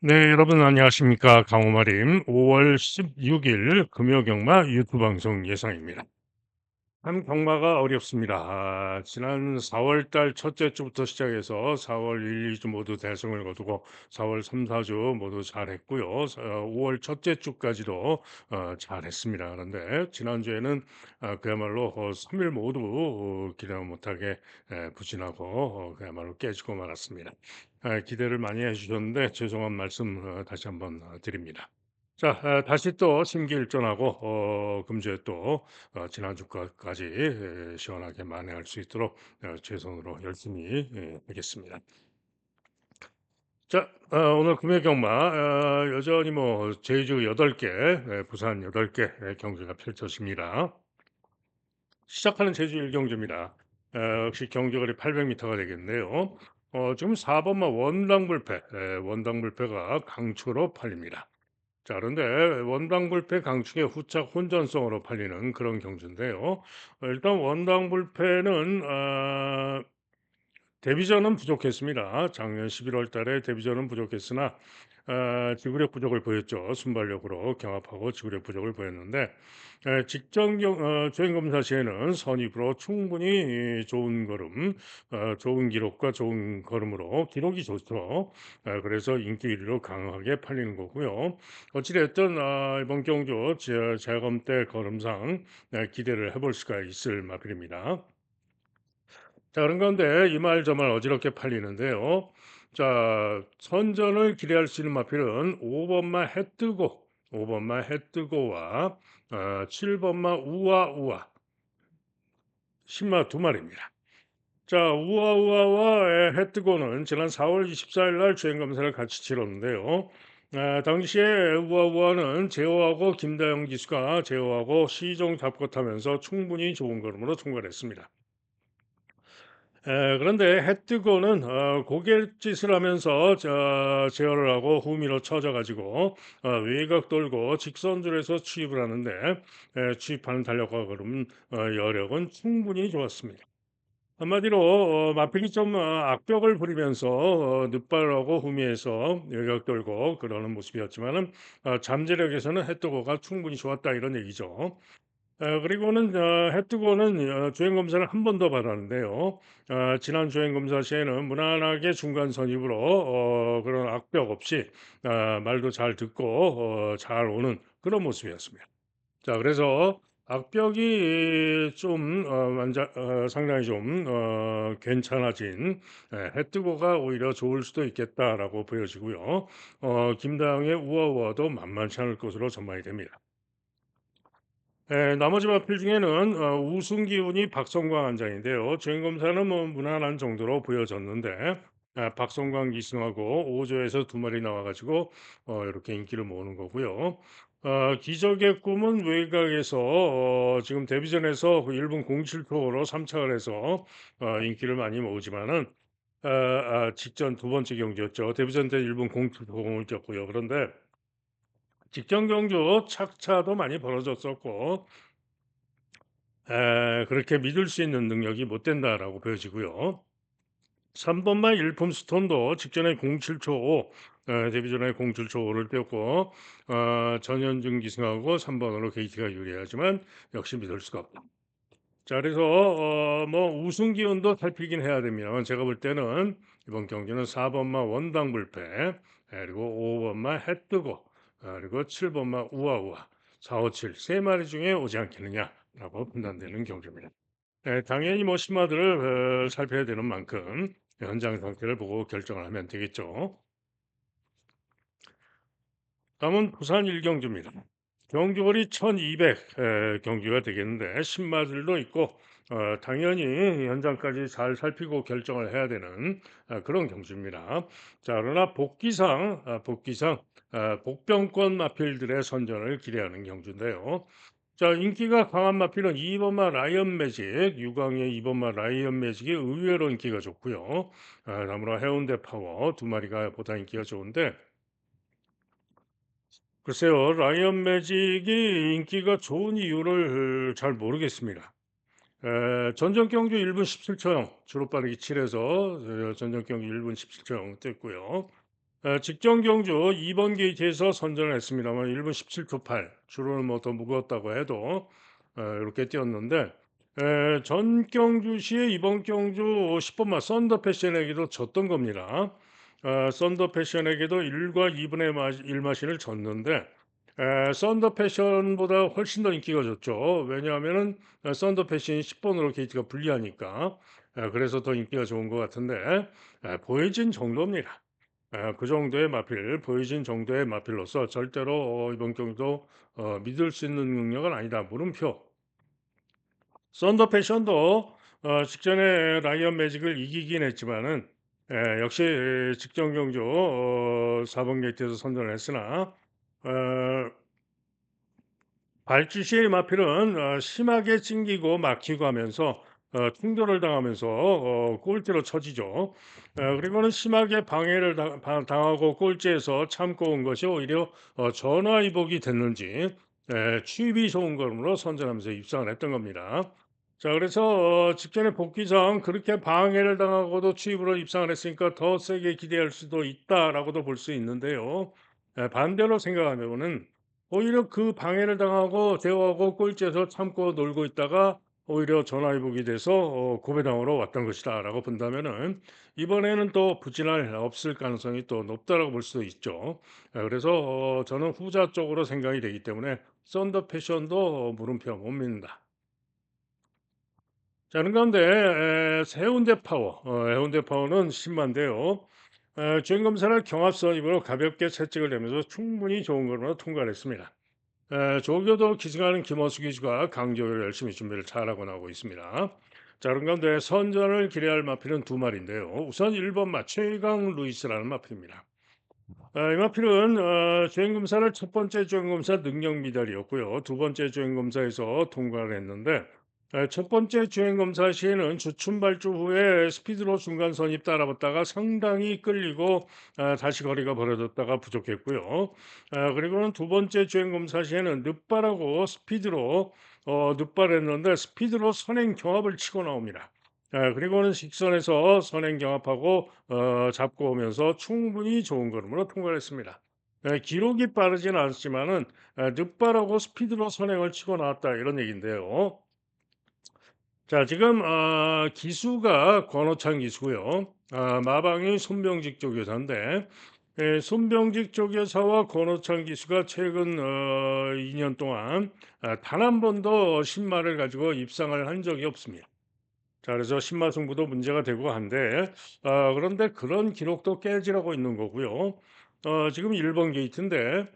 네, 여러분 안녕하십니까. 강호마림 5월 16일 금요경마 유튜브 방송 예상입니다. 참 경마가 어렵습니다. 지난 4월 달 첫째 주부터 시작해서 4월 1, 2주 모두 대승을 거두고 4월 3, 4주 모두 잘했고요. 5월 첫째 주까지도 잘했습니다. 그런데 지난주에는 그야말로 3일 모두 기대 못하게 부진하고 그야말로 깨지고 말았습니다. 기대를 많이 해주셨는데 죄송한 말씀 다시 한번 드립니다. 자, 다시 또 심기일전하고 금주에 또 지난주까지 시원하게 만회할 수 있도록 최선으로 열심히 하겠습니다. 자, 오늘 금요 경마 여전히 뭐 제주 8개, 부산 8개 경기가 펼쳐집니다. 시작하는 제주 1경주입니다. 역시 경주거리 800m가 되겠네요. 지금 4번마 원당불패, 원당불패가 강추로 팔립니다. 자, 그런데 원당불패 강축의 후착 혼전성으로 팔리는 그런 경주인데요. 일단 원당불패는 데뷔전은 부족했습니다. 작년 11월 달에 데뷔전은 부족했으나 지구력 부족을 보였죠. 순발력으로 경합하고 지구력 부족을 보였는데 직전 주행 검사 시에는 선입으로 충분히 좋은 걸음, 좋은 기록과 좋은 걸음으로 기록이 좋죠. 그래서 인기 1위로 강하게 팔리는 거고요. 어찌됐든 이번 경주 재검 때 걸음상 기대를 해볼 수가 있을 마필입니다. 자, 그런 가운데 이 말 저 말 어지럽게 팔리는데요. 자, 선전을 기대할 수 있는 마필은 5번마 해뜨고, 5번마 해뜨고와 7번마 우아우아, 신마 두 마리입니다. 자, 우아우아와 해뜨고는 지난 4월 24일 날 주행 검사를 같이 치렀는데요. 당시에 우아우아는 제호하고 김다영 기수가 제호하고 시종 잡고 타면서 충분히 좋은 걸음으로 통과했습니다. 그런데 해 뜨고는 고갯짓을 하면서 제어를 하고 후미로 쳐져 가지고 외곽 돌고 직선줄에서 취입을 하는데 취입하는 달력과 걸음 여력은 충분히 좋았습니다. 한마디로 마필이 좀 악벽을 부리면서 늑발하고 후미에서 외곽 돌고 그러는 모습이었지만은 잠재력에서는 해 뜨고가 충분히 좋았다 이런 얘기죠. 그리고는 해 뜨고는 주행 검사를 한 번 더 받았는데요. 지난 주행 검사 시에는 무난하게 중간 선입으로 그런 악벽 없이 말도 잘 듣고 잘 오는 그런 모습이었습니다. 자, 그래서 악벽이 좀 상당히 좀 괜찮아진 해 뜨고가 오히려 좋을 수도 있겠다라고 보여지고요. 김다영의 우아우아도 만만치 않을 것으로 전망이 됩니다. 나머지 마필 중에는 우승 기운이 박성광 안장인데요. 주행 검사는 뭐 무난한 정도로 보여졌는데 박성광 기승하고 5조에서 두 마리 나와가지고 이렇게 인기를 모으는 거고요. 기적의 꿈은 외곽에서 지금 데뷔전에서 그 1분 07초로 3착을 해서 인기를 많이 모으지만은 직전 두 번째 경기였죠. 데뷔전 때 1분 07초를 뛰었고요. 그런데 직전 경주 착차도 많이 벌어졌었고 그렇게 믿을 수 있는 능력이 못 된다라고 보여지고요. 3 번만 일품 스톤도 직전에 07초 5 데뷔 전에 07초 5를 떼었고 전현중 기승하고 3 번으로 KT가 유리하지만 역시 믿을 수가 없다. 자, 그래서 뭐 우승 기운도 살피긴 해야 됩니다. 제가 볼 때는 이번 경기는 4 번만 원당불패, 그리고 5 번만 해뜨고, 그리고 7 번만 우아우아, 4, 5, 7 세 마리 중에 오지 않겠느냐라고 판단되는 경기입니다. 당연히 뭐 신마들을 살펴야 되는 만큼 현장 상태를 보고 결정을 하면 되겠죠. 다음은 부산 일경주입니다. 경주거리 1200 경주가 되겠는데 신마들도 있고 당연히 현장까지 잘 살피고 결정을 해야 되는 그런 경주입니다. 자, 그러나 복귀상 복병권 마필들의 선전을 기대하는 경주인데요. 자, 인기가 강한 마필은 2번마 라이언 매직, 유광의 2번마 라이언 매직이 의외로 인기가 좋고요. 다음으로 해운대 파워 두 마리가 보다 인기가 좋은데 글쎄요. 라이언 매직이 인기가 좋은 이유를 잘 모르겠습니다. 전전 경주 1분 17초형 주로 빠르기 7에서 전전 경주 1분 17초형 뗐고요. 직전 경주 2번 게이트에서 선전을 했습니다만 1분 17초 8, 주로는 뭐 더 무거웠다고 해도 이렇게 뛰었는데, 전 경주 시에 이번 경주 10 번마 썬더 패션에게도 졌던 겁니다. 썬더 패션에게도 1과 2 분의 마 1 마신을 졌는데, 썬더 패션보다 훨씬 더 인기가 좋죠. 왜냐하면은 썬더 패션이 10 번으로 게이트가 불리하니까. 그래서 더 인기가 좋은 것 같은데, 보여진 정도입니다. 그 정도의 마필, 보여진 정도의 마필로서 절대로 이번 경기도 믿을 수 있는 능력은 아니다. 물음표. 썬더 패션도 직전에 라이언 매직을 이기긴 했지만은, 역시 직전 경주 4번 게이트에서 선전을 했으나, 어, 발주시의 마필은 심하게 찡기고 막히고 하면서 충돌을 당하면서 꼴찌로 처지죠. 그리고는 심하게 방해를 당하고 꼴찌에서 참고 온 것이 오히려 전화위복이 됐는지 취입이 좋은 걸음으로 선전하면서 입상을 했던 겁니다. 자, 그래서 직전에 복귀전 그렇게 방해를 당하고도 취입으로 입상을 했으니까 더 세게 기대할 수도 있다라고도 볼 수 있는데요. 반대로 생각하면은 오히려 그 방해를 당하고 제어하고 꼴찌에서 참고 놀고 있다가 오히려 전화위복이 돼서 고배당으로 왔던 것이다라고 본다면은 이번에는 또 부진할 없을 가능성이 또 높다라고 볼 수도 있죠. 그래서 저는 후자 쪽으로 생각이 되기 때문에 썬더 패션도 물음표 못 믿는다. 자, 그런 가운데 해운대 파워, 해운대 파워는 신만데요. 주행 검사를 경합 선입으로 가볍게 채찍을 내면서 충분히 좋은 걸로 통과를 했습니다. 조교도 기승하는 김원수 기수가 강조를 열심히 준비를 잘하고 나오고 있습니다. 자, 그런 가운데 선전을 기대할 마필은 두 마리인데요. 우선 1번 마 최강 루이스라는 마필입니다. 이마필은 주행검사를 첫 번째 주행검사 능력 미달이었고요. 두 번째 주행검사에서 통과를 했는데, 첫 번째 주행검사 시에는 주춤 발주 후에 스피드로 중간 선입 따라붙다가 상당히 끌리고 다시 거리가 벌어졌다가 부족했고요. 그리고는 두 번째 주행검사 시에는 늦발하고 스피드로 늦발했는데 스피드로 선행 경합을 치고 나옵니다. 그리고는 직선에서 선행 경합하고 잡고 오면서 충분히 좋은 걸음으로 통과를 했습니다. 기록이 빠르진 않지만은 늦발하고 스피드로 선행을 치고 나왔다 이런 얘기인데요. 자, 지금 기수가 권호찬 기수고요. 마방이 손병직 조교사인데, 손병직 조교사와 권호찬 기수가 최근 2년 동안 단 한 번도 신마를 가지고 입상을 한 적이 없습니다. 자, 그래서 신마 승부도 문제가 되고 한데, 그런데 그런 기록도 깨지라고 있는 거고요. 지금 1번 게이트인데,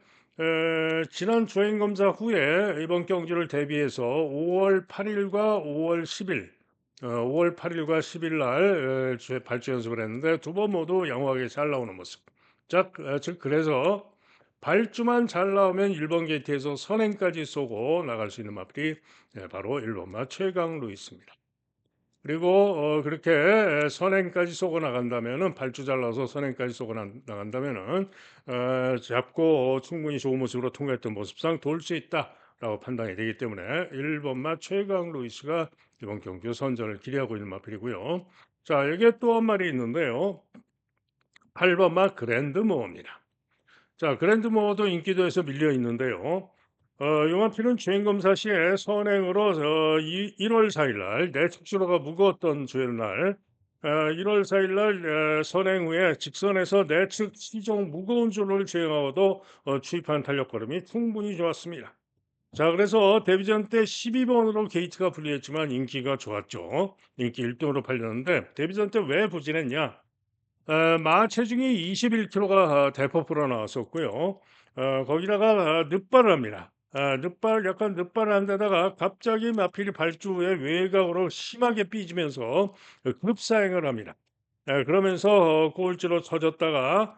지난 주행 검사 후에 이번 경주를 대비해서 5월 8일과 5월 10일, 5월 8일과 10일 날 발주 연습을 했는데 두 번 모두 양호하게 잘 나오는 모습. 자, 즉 그래서 발주만 잘 나오면 1번 게이트에서 선행까지 쏘고 나갈 수 있는 마필이 바로 1번 마 최강 루이스입니다. 그리고 그렇게 선행까지 쏘고 나간다면은 발주 잘라서 선행까지 쏘고 나간다면은 잡고 충분히 좋은 모습으로 통과했던 모습상 돌 수 있다라고 판단이 되기 때문에 1번 마 최강 루이스가 이번 경주 선전을 기대하고 있는 마필이고요. 자, 여기에 또 한 마리 있는데요. 8번 마 그랜드 모어입니다. 자, 그랜드 모어도 인기도에서 밀려 있는데요. 요마피는 주행검사 시에 선행으로 1월 4일 날 내측주로가 무거웠던 주행 날 1월 4일 날 선행 후에 직선에서 내측 시종 무거운 줄을 주행하고도 추입한 탄력 걸음이 충분히 좋았습니다. 자, 그래서 데뷔전 때 12번으로 게이트가 불리했지만 인기가 좋았죠. 인기 1등으로 팔렸는데 데뷔전 때 왜 부진했냐? 마 체중이 21kg가 대폭 불어나왔었고요. 거기다가 늦발을 합니다. 늦발 약간 늦발을 한 데다가 갑자기 마필이 발주 후에 외곽으로 심하게 삐지면서 급사행을 합니다. 그러면서 꼴찌로 쳐졌다가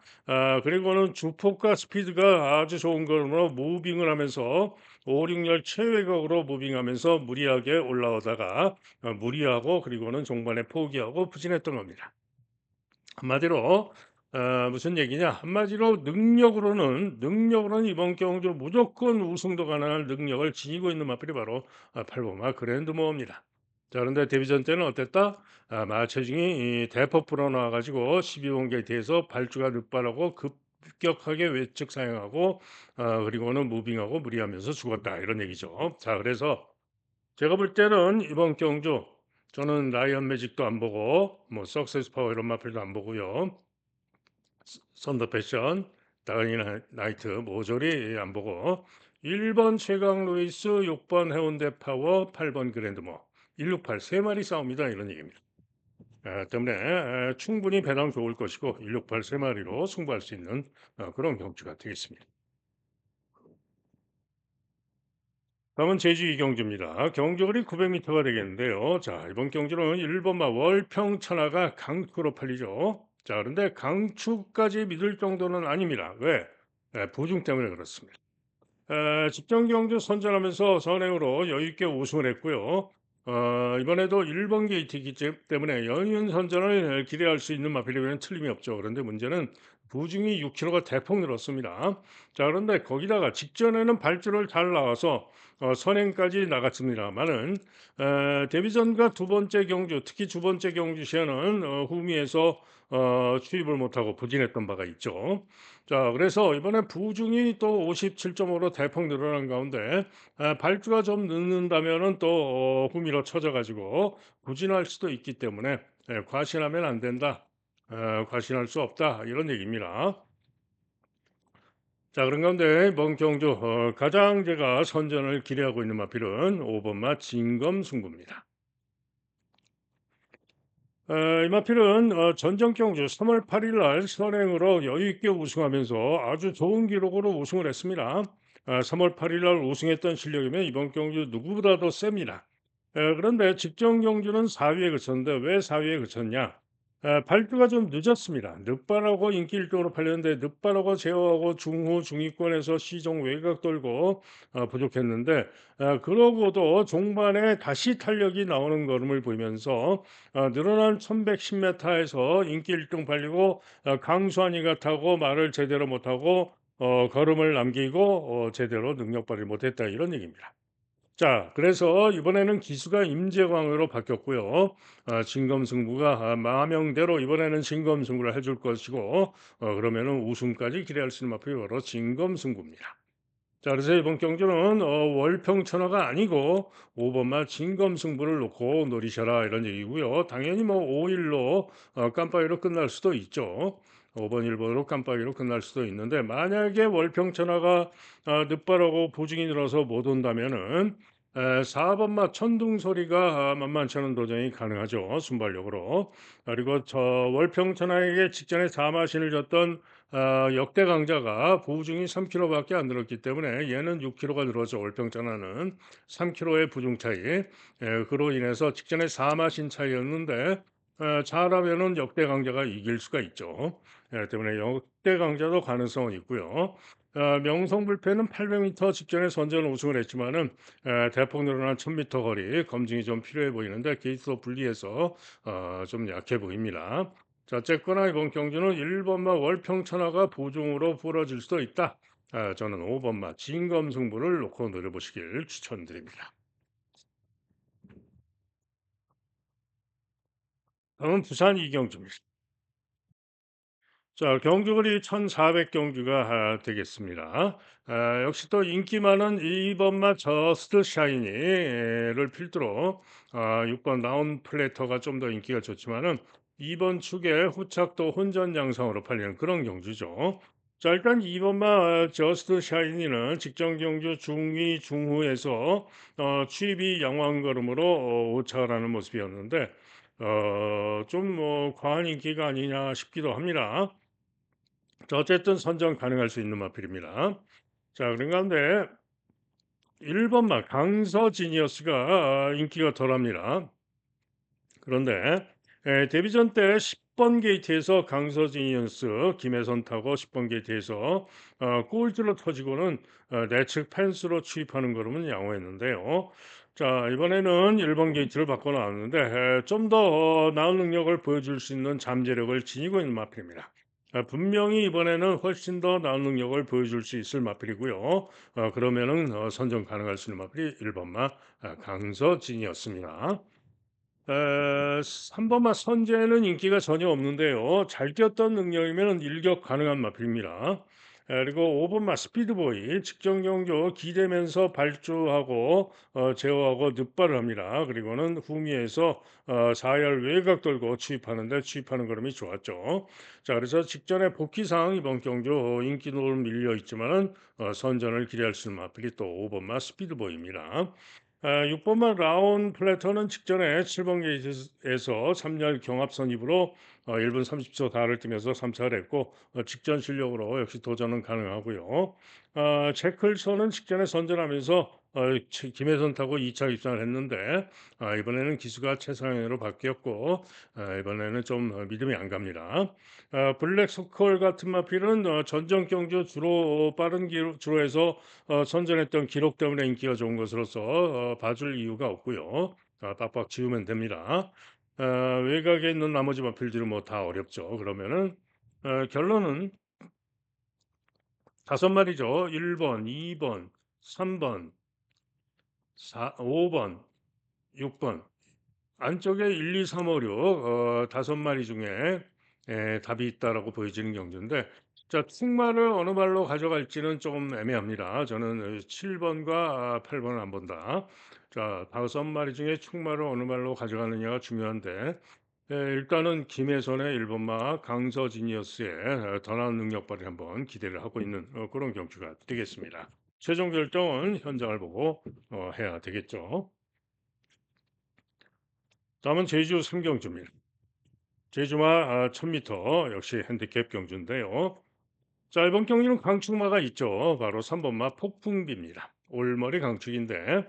그리고는 주폭과 스피드가 아주 좋은 걸음으로 무빙을 하면서 5, 6열 최외곽으로 무빙하면서 무리하게 올라오다가 무리하고 그리고는 종반에 포기하고 부진했던 겁니다. 한마디로 무슨 얘기냐? 한마디로 능력으로는 이번 경주 무조건 우승도 가능한 능력을 지니고 있는 마필이 바로 팔보마 그랜드 모어입니다. 자, 그런데 데뷔전 때는 어땠다? 마 체중이 대폭 불어나와 가지고 12번 게이트에서 발주가 늦발하고 급 급격하게 외측 사용하고 그리고는 무빙하고 무리하면서 죽었다 이런 얘기죠. 자 그래서 제가 볼 때는 이번 경주 저는 라이언 매직도 안 보고 뭐 석세스 파워 이런 마필도 안 보고요. 선더 패션, 다이나이트 모조리 안 보고 1번 최강 루이스, 6번 해운대 파워, 8번 그랜드모 168 세 마리 싸웁니다 이런 얘기입니다. 때문에 충분히 배당 좋을 것이고 168 세 마리로 승부할 수 있는 그런 경주가 되겠습니다. 다음은 제주 이경주입니다. 경주거리 900m가 되겠는데요. 자, 이번 경주는 1번마 월평천하가 강추로 팔리죠. 자, 그런데 강추까지 믿을 정도는 아닙니다. 왜? 보중 때문에 그렇습니다. 직전 경주 선전하면서 선행으로 여유 있게 우승을 했고요. 이번에도 1번 게이트이기 때문에 연이은 선전을 기대할 수 있는 마필이면 틀림이 없죠. 그런데 문제는 부중이 6kg가 대폭 늘었습니다. 자, 그런데 거기다가 직전에는 발주를 잘 나와서 선행까지 나갔습니다만은 데뷔전과 두 번째 경주, 특히 두 번째 경주 시에는 후미에서 추입을 못하고 부진했던 바가 있죠. 자, 그래서 이번에 부중이 또 57.5로 대폭 늘어난 가운데 발주가 좀 늦는다면은 또 후미로 쳐져 가지고 부진할 수도 있기 때문에 과신하면 안 된다. 과신할 수 없다. 이런 얘기입니다. 자, 그런 가운데 이번 경주 가장 제가 선전을 기대하고 있는 마필은 5번마 진검승부입니다. 이 마필은 전정 경주 3월 8일 날 선행으로 여유 있게 우승하면서 아주 좋은 기록으로 우승을 했습니다. 3월 8일 날 우승했던 실력이면 이번 경주 누구보다도 셉니다. 그런데 직전 경주는 4위에 그쳤는데 왜 4위에 그쳤냐? 발주가 좀 늦었습니다. 늦바라고 인기 1등으로 팔렸는데 늦바라고 제어하고 중후 중위권에서 시종 외곽 돌고 부족했는데 그러고도 종반에 다시 탄력이 나오는 걸음을 보이면서 늘어난 1110m에서 인기 1등 팔리고 강수환이가 타고 말을 제대로 못하고 걸음을 남기고 제대로 능력 발휘 못했다 이런 얘기입니다. 자, 그래서 이번에는 기수가 임재광으로 바뀌었고요. 진검승부가 마명대로 이번에는 진검승부를 해줄 것이고 그러면은 우승까지 기대할 수 있는 마필이 바로 진검승부입니다. 자, 그래서 이번 경주는 월평천하가 아니고 5번만 진검승부를 놓고 노리셔라 이런 얘기고요. 당연히 뭐 5일로 깜빡이로 끝날 수도 있죠. 5번 1번으로 깜빡이로 끝날 수도 있는데 만약에 월평천하가 늦바라고 보증이 들어서 못 온다면은 4번마 천둥소리가 만만치 않은 도전이 가능하죠. 순발력으로. 그리고 저 월평천하에게 직전에 4마신을 줬던 역대 강자가 보증이 3kg밖에 안 늘었기 때문에 얘는 6kg가 늘어서 월평전하는 3kg의 부중 차이. 그로 인해서 직전에 4마신 차이였는데 잘하면은 역대 강자가 이길 수가 있죠. 때문에 역대 강자도 가능성은 있고요. 명성불패는 800m 직전에 선전 우승을 했지만은 대폭 늘어난 1000m 거리 검증이 좀 필요해 보이는데 게이트도 분리해서 좀 약해 보입니다. 자, 어쨌거나 이번 경주는 1번마 월평천하가 보중으로 벌어질 수도 있다. 저는 5번마 진검승부를 놓고 노려보시길 추천드립니다. 다음은 부산 이경주입니다. 자, 경주거리 1,400경주가 되겠습니다. 역시 또 인기 많은 2번마 저스트 샤이니를 필두로 6번 라운 플래터가 좀 더 인기가 좋지만은 2번 축에 후착도 혼전 양상으로 팔리는 그런 경주죠. 자, 일단 2번마 저스트 샤이니는 직전 경주 중위 중후에서 취입이 양호한 걸음으로 오차를 하는 모습이었는데 좀 뭐 과한 인기가 아니냐 싶기도 합니다. 자, 어쨌든 선정 가능할 수 있는 마필입니다. 자, 그런 가운데 1번마 강서 지니어스가 인기가 덜합니다. 그런데 데뷔전 때 10번 게이트에서 강서 지니어스 김혜선 타고 10번 게이트에서 골드로 터지고는 내측 펜스로 추입하는 걸음은 양호했는데요. 자, 이번에는 1번 게이트를 바꿔 나왔는데 좀 더 나은 능력을 보여줄 수 있는 잠재력을 지니고 있는 마필입니다. 분명히 이번에는 훨씬 더 나은 능력을 보여줄 수 있을 마필이고요. 그러면은 선정 가능할 수 있는 마필이 1번마 강서진이었습니다. 3번마 선제는 인기가 전혀 없는데요. 잘 뛰었던 능력이면 일격 가능한 마필입니다. 그리고 5번마 스피드보이 직전 경주 기대면서 발주하고 제어하고 늑발을 합니다. 그리고는 후미에서 4열 외곽 돌고 추입하는데 추입하는 걸음이 좋았죠. 자, 그래서 직전에 복귀상 이번 경주 인기도 밀려 있지만은 선전을 기대할 수 있는 마필이 또 5번마 스피드보이입니다. 6번만 라온 플래터는 직전에 7번 게이트에서 3열 경합 선입으로 1분 30초 다를 뛰면서 3차를 했고 직전 실력으로 역시 도전은 가능하고요. 제클선은 직전에 선전하면서 김혜선 타고 2차 입상을 했는데 이번에는 기수가 최상위로 바뀌었고 이번에는 좀 믿음이 안 갑니다. 블랙 소컬 같은 마필은 전전 경주 주로 빠른 기로 주로 해서 선전했던 기록 때문에 인기가 좋은 것으로서 봐줄 이유가 없고요. 빡빡 지우면 됩니다. 어, 외곽에 있는 나머지 마필들은 뭐 다 어렵죠. 그러면은 결론은 다섯 마리죠. 1번, 2번, 3번, 5번, 6번. 안쪽에 1, 2, 3, 5, 6 다섯 마리 중에 답이 있다라고 보여지는 경주인데 자 승마를 어느 말로 가져갈지는 조금 애매합니다. 저는 7번과 8번을 안 본다. 자 다섯 마리 중에 충마를 어느 말로 가져가느냐가 중요한데 일단은 김혜선의 1번마 강서지니어스의 더 나은 능력 발휘 한번 기대를 하고 있는 그런 경주가 되겠습니다. 최종 결정은 현장을 보고 해야 되겠죠. 다음은 제주 삼경주입니다. 제주마 1000m 역시 핸디캡 경주인데요. 자, 이번 경기는 강축마가 있죠. 바로 3번마 폭풍비입니다. 올머리 강축인데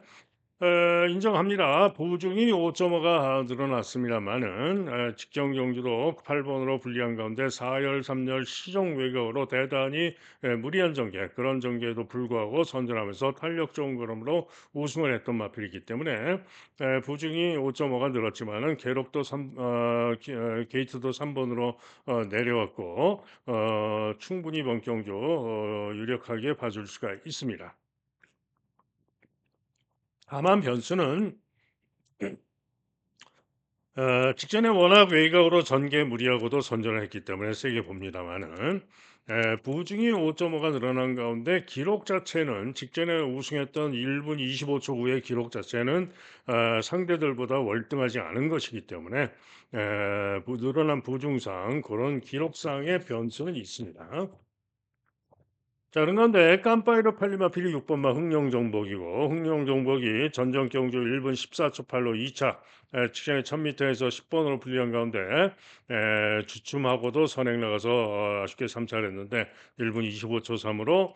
인정합니다. 보중이 5.5가 늘어났습니다만은 직전 경주도 8번으로 불리한 가운데 4열, 3열 시종 외곽으로 대단히 무리한 전개 그런 전개에도 불구하고 선전하면서 탄력 좋은 걸음으로 우승을 했던 마필이기 때문에 보중이 5.5가 늘었지만은 게이트도 3번으로 내려왔고 충분히 이번 경주 유력하게 봐줄 수가 있습니다. 다만 변수는 직전에 워낙 외곽으로 전개 무리하고도 선전을 했기 때문에 세게 봅니다만은 부중이 5.5가 늘어난 가운데 기록 자체는 직전에 우승했던 1분 25초 후의 기록 자체는 상대들보다 월등하지 않은 것이기 때문에 늘어난 부중상 그런 기록상의 변수는 있습니다. 자, 그런데 깜파이로 팔리마필이 6번마 흥룡정복이고 흥룡정복이 전전 경주 1분 14초 8로 2차 직전에 1000m에서 10번으로 불리한 가운데 주춤하고도 선행 나가서 아쉽게 3차를 했는데 1분 25초 3으로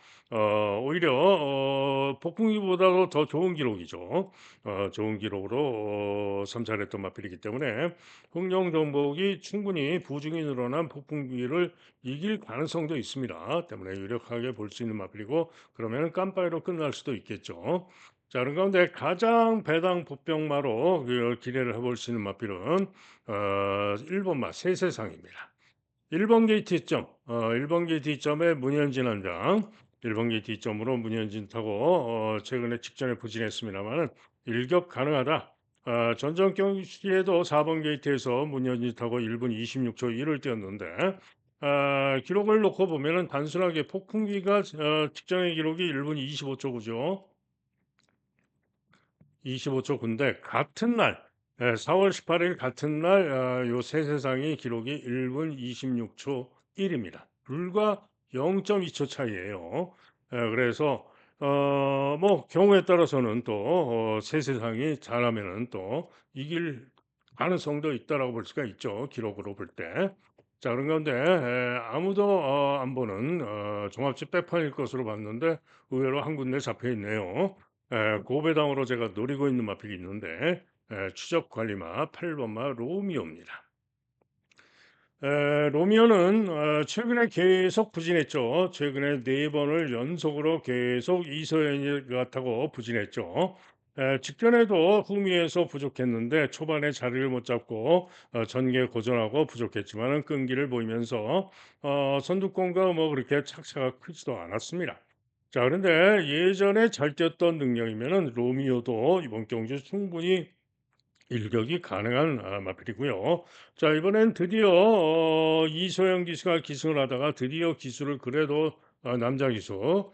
오히려 폭풍이보다도 더 좋은 기록이죠. 좋은 기록으로 3차를 했던 마필이기 때문에 흥룡정복이 충분히 부중이 늘어난 폭풍비를 이길 가능성도 있습니다. 때문에 유력하게 볼 수 있는 마필이고 그러면 깜빡이로 끝날 수도 있겠죠. 자, 그런 가운데 가장 배당 복병마로 기대를 해볼 수 있는 마필은 1번마 세세상입니다. 1번 게이트 이점, 1번 게이트 이점에 문현진 한장, 1번 게이트 이점으로 문현진 타고 최근에 직전에 부진했습니다만은 일격 가능하다. 전전 경기에도 4번 게이트에서 문현진 타고 1분 26초 1을 뛰었는데 기록을 놓고 보면은 단순하게 폭풍기가 직전의 기록이 1분 25초 구죠. 25초 군데 같은 날 4월 18일 같은 날 요 세세상의 기록이 1분 26초 1입니다. 불과 0.2초 차이예요. 그래서 뭐 경우에 따라서는 또 세세상이 잘하면은 또 이길 가능성도 있다라고 볼 수가 있죠. 기록으로 볼 때. 자, 그런 가운데 아무도 안 보는 종합집 백판일 것으로 봤는데 의외로 한 군데 잡혀 있네요. 고배당으로 제가 노리고 있는 마필이 있는데 추적 관리마 8번마 로미오입니다. 로미오는 최근에 계속 부진했죠. 최근에 네 번을 연속으로 계속 이서연이 같다고 부진했죠. 직전에도 후미에서 부족했는데 초반에 자리를 못 잡고 전개 고전하고 부족했지만은 끈기를 보이면서 선두권과 뭐 그렇게 착차가 크지도 않았습니다. 자, 그런데 예전에 잘 뛰었던 능력이면은 로미오도 이번 경주 충분히 일격이 가능한 마필이고요. 자, 이번엔 드디어 이소영 기수가 기승을 하다가 드디어 기수를 그래도 남자 기수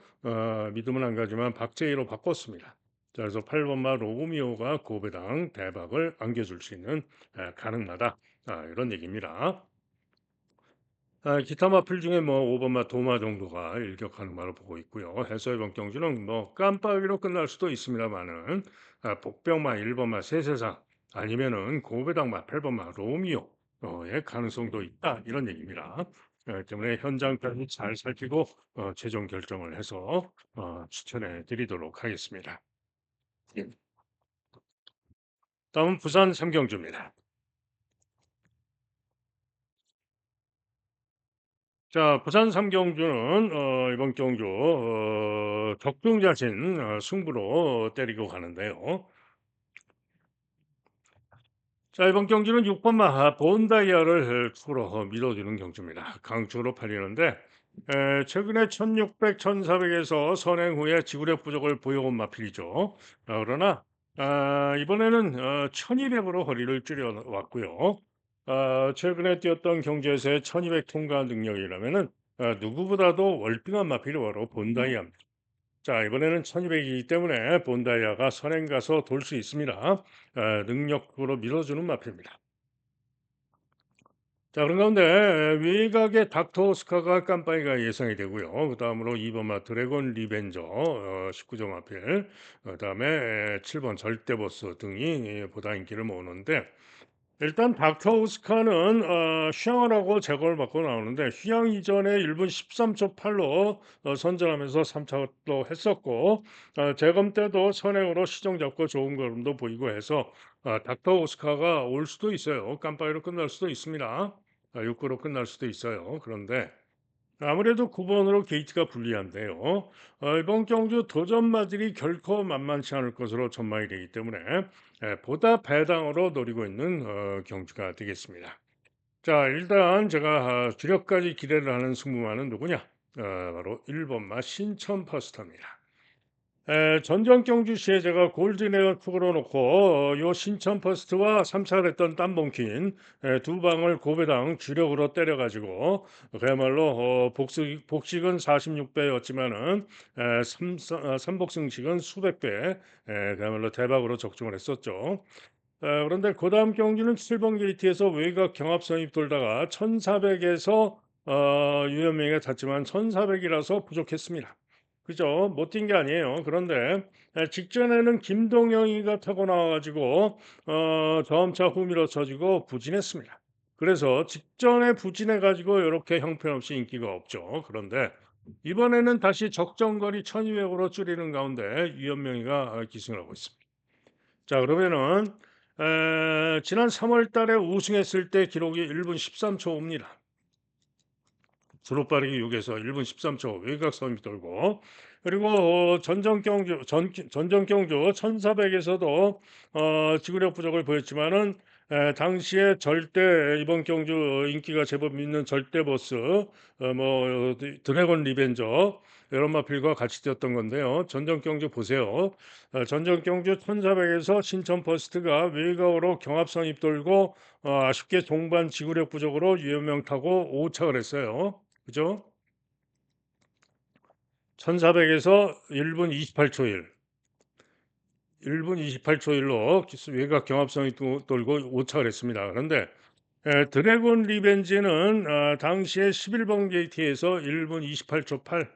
믿음은 안 가지만 박재희로 바꿨습니다. 자, 그래서 8번마 로미오가 고배당 대박을 안겨줄 수 있는 가능하다. 이런 얘기입니다. 기타 마필 중에 뭐 5번마 도마 정도가 일격하는 말로 보고 있고요. 해서의 변경주는 뭐 깜빡이로 끝날 수도 있습니다만은 복병마 1번마 세세상 아니면은 고배당마 8번마 로미오의 가능성도 있다 이런 얘기입니다. 때문에 현장까지 잘 살피고 최종 결정을 해서 추천해 드리도록 하겠습니다. 예. 다음은 부산 삼경주입니다. 자, 부산 삼경주는 이번 경주 적중자신 승부로 때리고 가는데요. 자, 이번 경주는 6번 마하 본다이아를 축으로 밀어주는 경주입니다. 강축으로 팔리는데 최근에 1600, 1400에서 선행 후에 지구력 부족을 보여온 마필이죠. 그러나 이번에는 1200으로 거리를 줄여왔고요. 최근에 뛰었던 경주에서의 1200 통과 능력이라면은 누구보다도 월등한 마필이 바로 본다이아입니다. 자, 이번에는 1200이기 때문에 본다이아가 선행 가서 돌 수 있습니다. 능력으로 밀어주는 마표입니다. 자, 그런 가운데 외곽의 닥터 오스카가 깜빡이가 예상이 되고요. 그 다음으로 2번 마 드래곤 리벤저 19점 마필, 그 다음에 7번 절대보스 등이 보다 인기를 모으는데 일단 다크하우스카는 휴양을 하고 제거를 받고 나오는데 휴양 이전에 1분 13초 8로 선전하면서 3차도 했었고 재검 때도 선행으로 시정 잡고 좋은 걸음도 보이고 해서 닥터오스카가 올 수도 있어요. 깜빡이로 끝날 수도 있습니다. 6구로 끝날 수도 있어요. 그런데 아무래도 9번으로 게이트가 불리한데요. 이번 경주 도전마들이 결코 만만치 않을 것으로 전망이 되기 때문에 보다 배당으로 노리고 있는 경주가 되겠습니다. 자, 일단 제가 주력까지 기대를 하는 승부마는 누구냐? 바로 1번마 신천 퍼스터입니다. 전전 경주시에 제가 골드네어 투구로 놓고 요 신천 퍼스트와 3차를 했던 땀봉킨 두 방을 고배당 주력으로 때려가지고 그야말로 복식은 46배였지만은 삼복승식은 수백 배 그야말로 대박으로 적중을 했었죠. 그런데 그 다음 경기는 7번 게이트에서 외곽 경합 선입 돌다가 1400에서 유현명이가 탔지만 1400이라서 부족했습니다. 그죠? 못 뛴 게 아니에요. 그런데 직전에는 김동영이가 타고 나와가지고 점차 후미로 쳐지고 부진했습니다. 그래서 직전에 부진해가지고 이렇게 형편없이 인기가 없죠. 그런데 이번에는 다시 적정거리 1200으로 줄이는 가운데 유현명이가 기승을 하고 있습니다. 자, 그러면은 지난 3월 달에 우승했을 때 기록이 1분 13초 옵니다. 주로 빠르기 6에서 1분 13초 외곽섬이 돌고 그리고 전정 경주 1400에서도 지구력 부족을 보였지만은 당시에 절대 이번 경주 인기가 제법 있는 절대 보스 뭐 드래곤 리벤저 이런 마필과 같이 뛰었던 건데요. 전정 경주 보세요. 전정 경주 1400에서 신천 퍼스트가 외곽으로 경합선 입돌고 아쉽게 종반 지구력 부족으로 유현명 타고 5착을 했어요. 그죠? 1400에서 1분 28초 1. 1분 28초 1로 외곽 경합성이 돌고 오착을 했습니다. 그런데 드래곤 리벤지는 당시에 11번 게이트에서 1분 28초 8.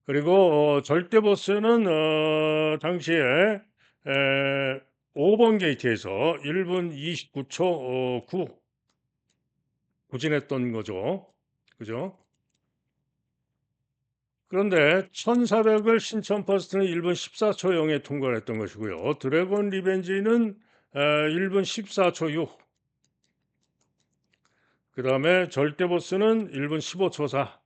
그리고 절대보스는 당시에 5번 게이트에서 1분 29초 9 부진했던 거죠. 그죠? 그런데 1400을 신천 퍼스트는 1분 14초 0에 통과를 했던 것이고요. 드래곤 리벤지는 1분 14초 6. 그다음에 절대 보스는 1분 15초 4.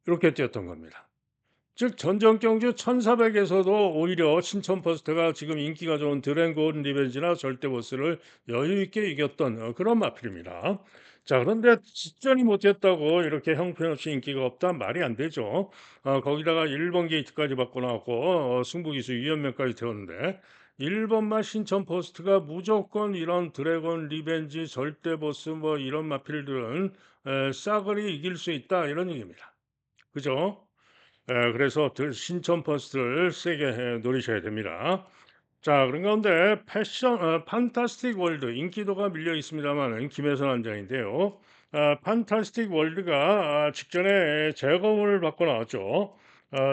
이렇게 뛰었던 겁니다. 즉 전정 경주 1400에서도 오히려 신천 퍼스트가 지금 인기가 좋은 드래곤 리벤지나 절대 보스를 여유 있게 이겼던 그런 마필입니다. 자 그런데 직전이 못했다고 이렇게 형편없이 인기가 없다 말이 안 되죠. 거기다가 1번 게이트까지 받고 나왔고 승부기수 위원명까지 태웠는데 1 번만 신청 포스트가 무조건 이런 드래곤 리벤지 절대 보스 뭐 이런 마필들은 싸그리 이길 수 있다 이런 얘기입니다. 그죠? 그래서 신청 포스트를 세게 노리셔야 됩니다. 자 그런 가운데 판타스틱 월드 인기도가 밀려 있습니다마는 김혜선 원장인데요. 판타스틱 월드가 직전에 재검을 받고 나왔죠.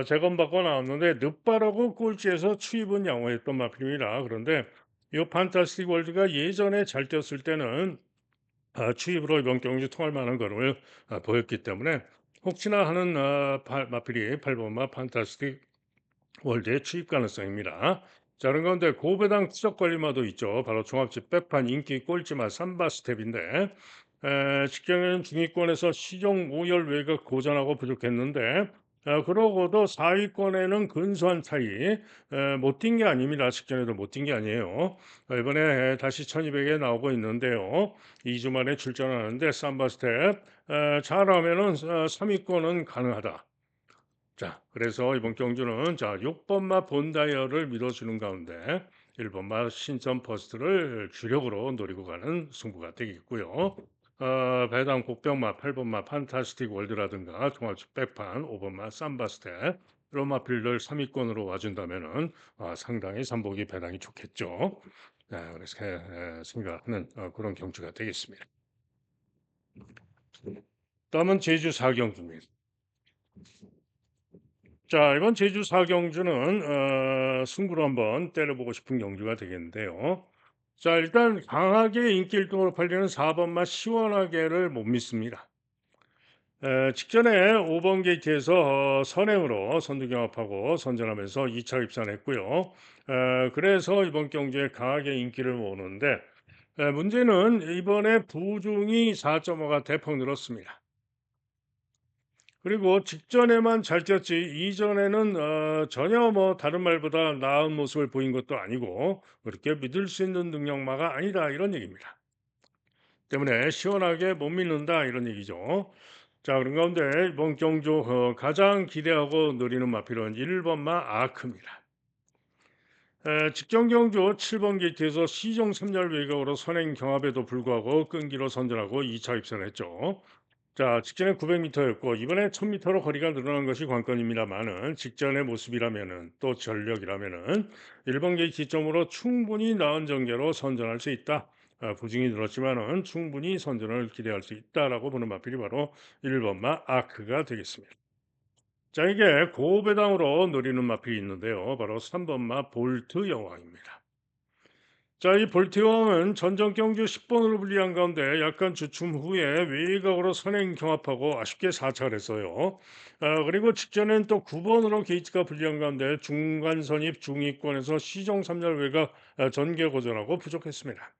재검받고 나왔는데 늦바라고 꼴찌에서 추입은 양호했던 마필입니다. 그런데 이 판타스틱 월드가 예전에 잘 뛰었을 때는 추입으로 이번 경기 통할 만한 걸음을 보였기 때문에 혹시나 하는 마필이 8번마 판타스틱 월드의 추입 가능성입니다. 자, 그런 가운데 고배당 투적 관리마도 있죠. 바로 종합집 백판 인기 꼴찌마 삼바 스텝인데 직경은 중위권에서 시종 5열 외곽 고전하고 부족했는데 그러고도 4위권에는 근소한 차이 못 뛴 게 아닙니다. 직전에도 못 뛴 게 아니에요. 이번에 다시 1200에 나오고 있는데요. 2주 만에 출전하는데 삼바 스텝 잘하면은 3위권은 가능하다. 자, 그래서 이번 경주는 자 6번마 본다이어를 밀어주는 가운데 1번마 신점 퍼스트를 주력으로 노리고 가는 승부가 되겠고요. 배당 곡병마 8번마 판타스틱 월드라든가 종합식 백판 5번마 삼바스테 로마필들 3위권으로 와준다면은 상당히 삼복이 배당이 좋겠죠. 그래서 생각하는 그런 경주가 되겠습니다. 다음은 제주 4경주입니다. 자, 이번 제주 4경주는 승부로 한번 때려보고 싶은 경주가 되겠는데요. 자, 일단 강하게 인기 1등으로 팔리는 4번마 시원하게를 못 믿습니다. 직전에 5번 게이트에서 선행으로 선두경합하고 선전하면서 2차 입산했고요. 그래서 이번 경주에 강하게 인기를 모으는데 문제는 이번에 부중이 4.5가 대폭 늘었습니다. 그리고 직전에만 잘 뛰었지 이전에는 전혀 뭐 다른 말보다 나은 모습을 보인 것도 아니고 그렇게 믿을 수 있는 능력마가 아니다 이런 얘기입니다. 때문에 시원하게 못 믿는다 이런 얘기죠. 자 그런 가운데 이번 경주 가장 기대하고 노리는 마필은 1번마 아크입니다. 직전 경주 7번 게이트에서 시종 3열 외곽으로 선행 경합에도 불구하고 끈기로 선전하고 2차 입선했죠. 자, 직전에 900m였고 이번에 1000m로 거리가 늘어난 것이 관건입니다만은 직전의 모습이라면은 또 전력이라면은 1번 게이트 기점으로 충분히 나은 전개로 선전할 수 있다. 부진이 늘었지만은 충분히 선전을 기대할 수 있다라고 보는 마필이 바로 1번마 아크가 되겠습니다. 자, 이게 고배당으로 노리는 마필이 있는데요. 바로 3번마 볼트 여왕입니다. 자, 이 볼티왕은 전정 경주 10번으로 불리한 가운데 약간 주춤 후에 외곽으로 선행 경합하고 아쉽게 사차를 했어요. 그리고 직전엔 또 9번으로 게이트가 불리한 가운데 중간 선입 중위권에서 시종 3열 외곽 전개 고전하고 부족했습니다.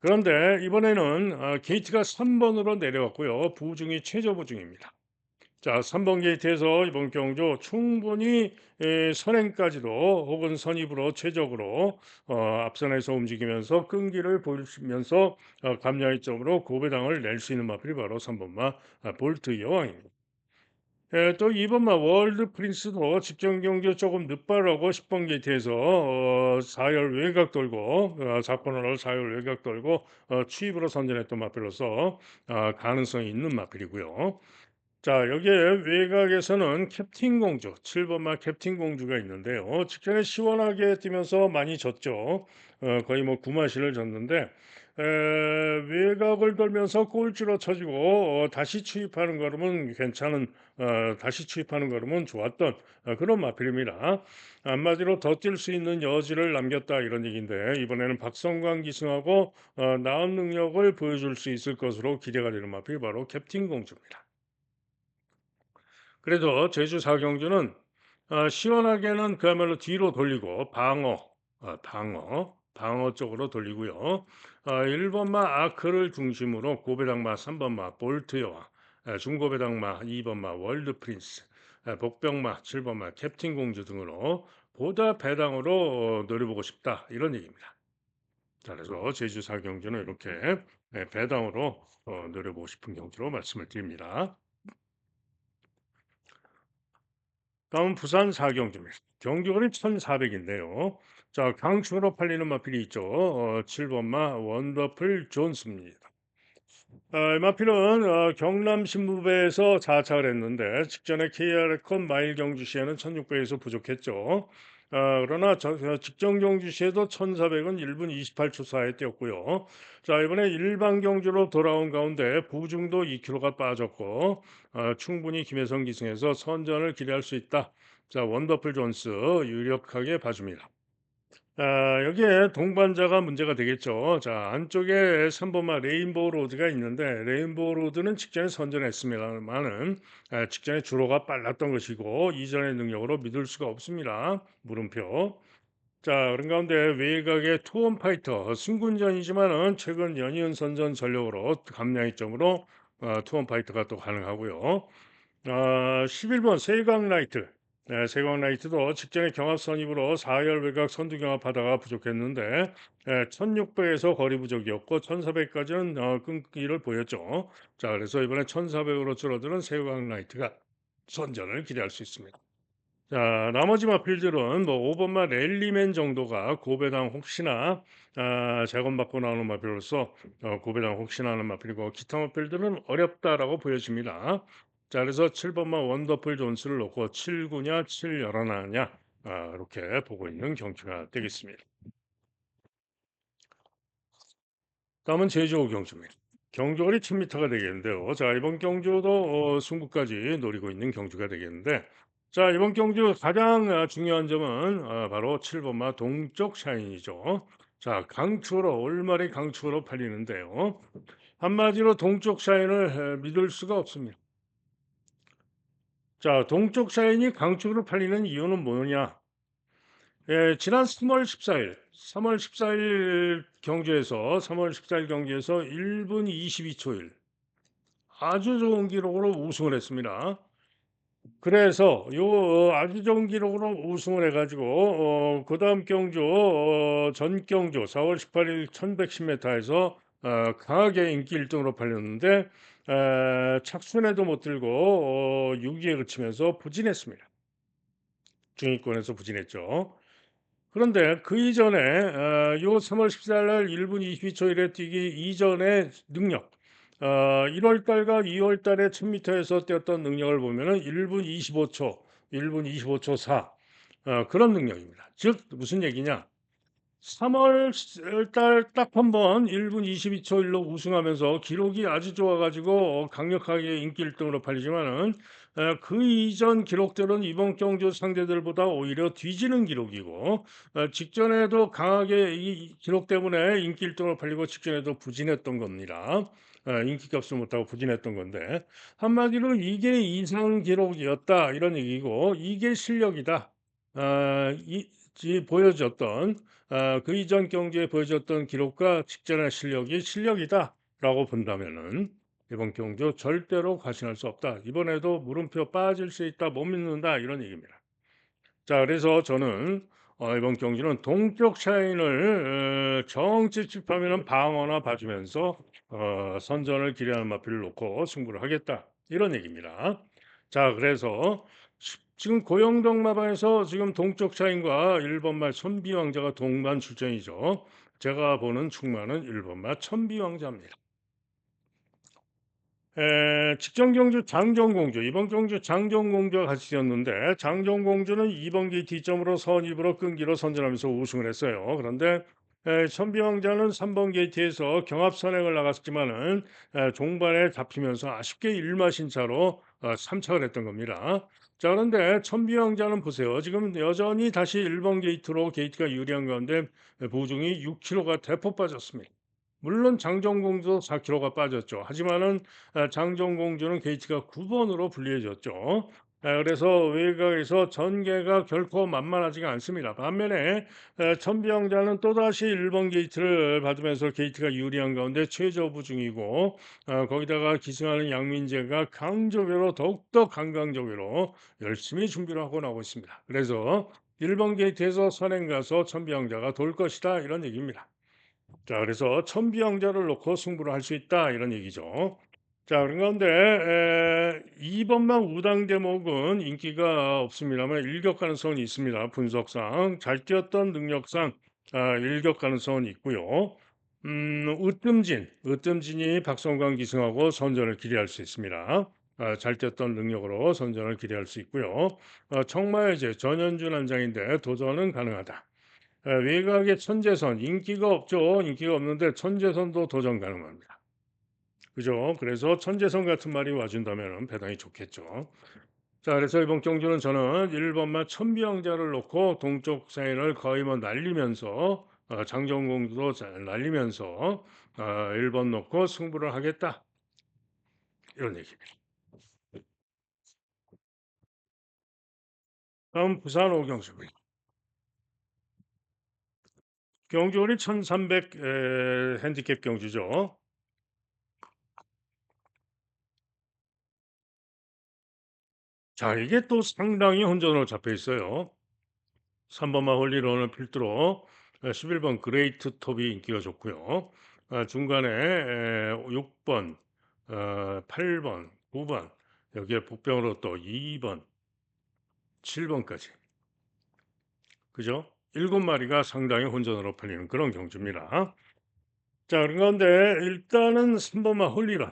그런데 이번에는 게이트가 3번으로 내려왔고요. 부중이 최저 부중입니다. 자, 3번 게이트에서 이번 경주 충분히 선행까지도 혹은 선입으로 최적으로 앞선에서 움직이면서 끈기를 보이면서 감량의 점으로 고배당을 낼 수 있는 마필이 바로 3번마 볼트 여왕입니다. 또 2번마 월드 프린스도 직전 경주 조금 늦바라고 10번 게이트에서 4열 외곽 돌고 4코너를 4열 외곽 돌고 추입으로 선전했던 마필로서 가능성이 있는 마필이고요. 자, 여기에 외곽에서는 캡틴 공주, 7번마 캡틴 공주가 있는데요. 직전에 시원하게 뛰면서 많이 졌죠. 거의 뭐 구마시를 졌는데 외곽을 돌면서 꼴찌로 쳐지고 다시 추입하는 걸음은 괜찮은 다시 추입하는 걸음은 좋았던 그런 마필입니다. 한마디로 더 뛸 수 있는 여지를 남겼다 이런 얘기인데 이번에는 박성광 기승하고 나은 능력을 보여줄 수 있을 것으로 기대가 되는 마필이 바로 캡틴 공주입니다. 그래도 제주 사경주는 시원하게는 그야말로 뒤로 돌리고 방어 쪽으로 돌리고요. 1번마 아크를 중심으로 고배당마 3번마 볼트 여왕, 중고배당마 2번마 월드 프린스, 복병마 7번마 캡틴 공주 등으로 보다 배당으로 노려보고 싶다 이런 얘기입니다. 자, 그래서 제주 사경주는 이렇게 배당으로 노려보고 싶은 경주로 말씀을 드립니다. 다음은 부산 4경주입니다. 경주거리 1,400인데요. 자, 강추로 팔리는 마필이 있죠. 7번마 원더풀 존스입니다. 마필은 경남 신무배에서 자차를 했는데 직전에 KR콘 마일 경주 시에는 1600에서 부족했죠. 그러나 직전 경주 시에도 1400은 1분 28초 사이에 뛰었고요. 자, 이번에 일반 경주로 돌아온 가운데 부중도 2km가 빠졌고 충분히 김혜성 기승에서 선전을 기대할 수 있다. 자, 원더풀 존스 유력하게 봐줍니다. 여기에 동반자가 문제가 되겠죠. 자, 안쪽에 3번마 레인보우 로드가 있는데 레인보우 로드는 직전에 선전했습니다만은 직전에 주로가 빨랐던 것이고 이전의 능력으로 믿을 수가 없습니다. 물음표. 자, 그런 가운데 외곽의 투원 파이터 승군전이지만은 최근 연이은 선전 전력으로 감량이점으로 투원 파이터가 또 가능하고요. 11번 세광 라이트. 네, 세광 라이트도 직전에 경합 선입으로 4열 외곽 선두 경합하다가 부족했는데 1600에서 거리 부족이었고 1400까지는 끈기를 보였죠. 자, 그래서 이번에 1400으로 줄어드는 세광 라이트가 선전을 기대할 수 있습니다. 자, 나머지 마필들은 뭐 5번마 랠리맨 정도가 고배당 혹시나 재건받고 나오는 마필로서 고배당 혹시나 하는 마필이고 기타 마필들은 어렵다라고 보여집니다. 자, 그래서 7번마 원더풀 존스를 놓고 7구냐 7열하나냐 이렇게 보고 있는 경주가 되겠습니다. 다음은 제주도 경주입니다. 경주거리 1000m가 되겠는데요. 자, 이번 경주도 승부까지 노리고 있는 경주가 되겠는데, 자, 이번 경주 가장 중요한 점은 바로 7번마 동쪽 샤인이죠. 자, 강추로 올마리 강추로 팔리는데요. 한마디로 동쪽 샤인을 믿을 수가 없습니다. 자, 동쪽 샤인이 강추로 팔리는 이유는 뭐냐? 지난 3월 14일 경주에서 3월 14일 경주에서 1분 22초일 아주 좋은 기록으로 우승을 했습니다. 그래서 요 아주 좋은 기록으로 우승을 해 가지고 그다음 경주 전 경주 4월 18일 1110m에서 강하게 인기 1등으로 팔렸는데 착순에도 못 들고 6위에 그치면서 부진했습니다. 중위권에서 부진했죠. 그런데 그 이전에 요 3월 14일 날 1분 22초 1에 뛰기 이전의 능력 1월 달과 2월 달에 1000m에서 뛰었던 능력을 보면은 1분 25초, 1분 25초 4 그런 능력입니다. 즉 무슨 얘기냐? 3월 달 딱 한 번 1분 22초 1로 우승하면서 기록이 아주 좋아 가지고 강력하게 인기 1등으로 팔리지만은 그 이전 기록들은 이번 경주 상대들보다 오히려 뒤지는 기록이고 직전에도 강하게 이 기록 때문에 인기 1등으로 팔리고 직전에도 부진했던 겁니다. 인기값을 못하고 부진했던 건데 한마디로 이게 이상 기록이었다 이런 얘기고 이게 실력이다. 보여줬던 그 이전 경기에 보여줬던 기록과 직전의 실력이 실력이다라고 본다면은 이번 경주 절대로 과신할 수 없다. 이번에도 물음표 빠질 수 있다. 못 믿는다. 이런 얘기입니다. 자, 그래서 저는 이번 경기는 동쪽 샤인을 정찝찝하면은 방어나 봐주면서 선전을 기대하는 마필을 놓고 승부를 하겠다. 이런 얘기입니다. 자, 그래서 지금 고영동 마방에서 지금 동쪽 샤인과 1번마 천비왕자가 동반 출전이죠. 제가 보는 충마는 1번마 천비왕자입니다. 직전 경주 장정공주, 이번 경주 장정공주와 같이 뛰었는데 장정공주는 2번 게이트 점으로 선입으로 끈기로 선전하면서 우승을 했어요. 그런데 천비왕자는 3번 게이트에서 경합 선행을 나갔지만은 종반에 잡히면서 아쉽게 일마신 차로 3착을 했던 겁니다. 자, 그런데 천비왕자는 보세요. 지금 여전히 다시 1번 게이트로 게이트가 유리한 가운데 보중이 6kg가 대폭 빠졌습니다. 물론 장정공주도 4kg가 빠졌죠. 하지만은 장정공주는 게이트가 9번으로 불리해졌죠. 그래서 외곽에서 전개가 결코 만만하지가 않습니다. 반면에 천비왕자는 또다시 1번 게이트를 받으면서 게이트가 유리한 가운데 최저부 중이고 거기다가 기승하는 양민재가 강조배로 더욱더 강강조배로 열심히 준비를 하고 나오고 있습니다. 그래서 1번 게이트에서 선행 가서 천비왕자가 돌 것이다 이런 얘기입니다. 자, 그래서 천비왕자를 놓고 승부를 할 수 있다 이런 얘기죠. 자, 그런데 2번만 우당 대목은 인기가 없습니다만 일격 가능성이 있습니다. 분석상 잘 뛰었던 능력상 일격 가능성은 있고요. 으뜸진이 박성광 기승하고 선전을 기대할 수 있습니다. 잘 뛰었던 능력으로 선전을 기대할 수 있고요. 청마여제 전현준 한장인데 도전은 가능하다. 외곽의 천재선 인기가 없죠. 인기가 없는데 천재선도 도전 가능합니다. 그죠? 그래서 천재선 같은 말이 와준다면 대단히 좋겠죠. 자, 그래서 이번 경주는 저는 1번만 천비왕자를 놓고 동쪽 사인을 거의 뭐 날리면서 장정공주도 잘 날리면서 1번 놓고 승부를 하겠다. 이런 얘기입니다. 다음 부산 오경수 경주는 1300 핸디캡 경주죠. 자, 이게 또 상당히 혼전으로 잡혀 있어요. 3번만 홀리런을 필두로 11번 그레이트 톱이 인기가 좋고요. 중간에 6번, 8번, 9번 여기에 복병으로 또 2번, 7번까지 그죠? 7마리가 상당히 혼전으로 팔리는 그런 경주입니다. 자, 그런데 일단은 3번만 홀리런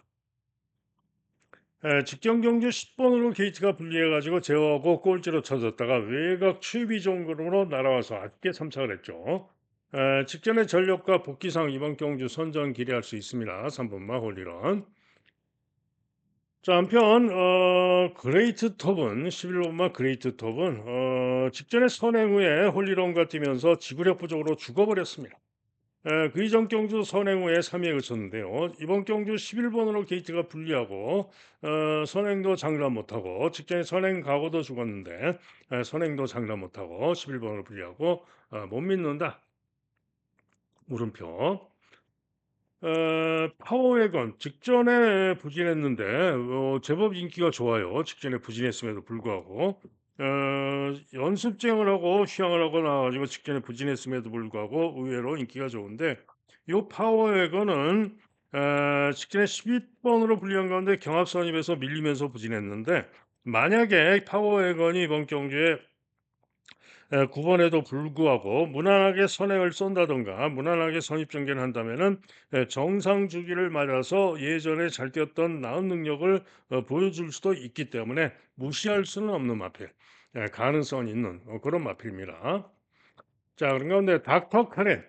직전 경주 10번으로 게이트가 분리해가지고 제어하고 꼴찌로 쳐졌다가 외곽 추이비 정도로 날아와서 아쉽게 참착을 했죠. 직전의 전력과 복귀상 이번 경주 선전 기대할 수 있습니다. 3번마 홀리런. 자, 한편 그레이트 톱은 11번마 그레이트 톱은 직전에 선행 후에 홀리런과 뛰면서 지구력 부족으로 죽어버렸습니다. 그 이전 경주 선행 후에 3위에 그쳤는데요. 이번 경주 11번으로 게이트가 불리하고 선행도 장담 못하고 직전에 선행 가고도 죽었는데 선행도 장담 못하고 11번으로 불리하고 못 믿는다. 물음표. 파워웨건 직전에 부진했는데 제법 인기가 좋아요. 직전에 부진했음에도 불구하고 연습쟁을 하고 휴양을 하고 나와가지고 직전에 부진했음에도 불구하고 의외로 인기가 좋은데 요 파워웨건은 직전에 12번으로 불리한 가운데 경합선입에서 밀리면서 부진했는데 만약에 파워웨건이 이번 경기에 9번에도 불구하고 무난하게 선행을 쏜다던가 무난하게 선입전개를 한다면은 정상 주기를 맞아서 예전에 잘 뛰었던 나은 능력을 보여줄 수도 있기 때문에 무시할 수는 없는 마필. 가능성이 있는 그런 마필입니다. 자, 그런 가운데 닥터 카렌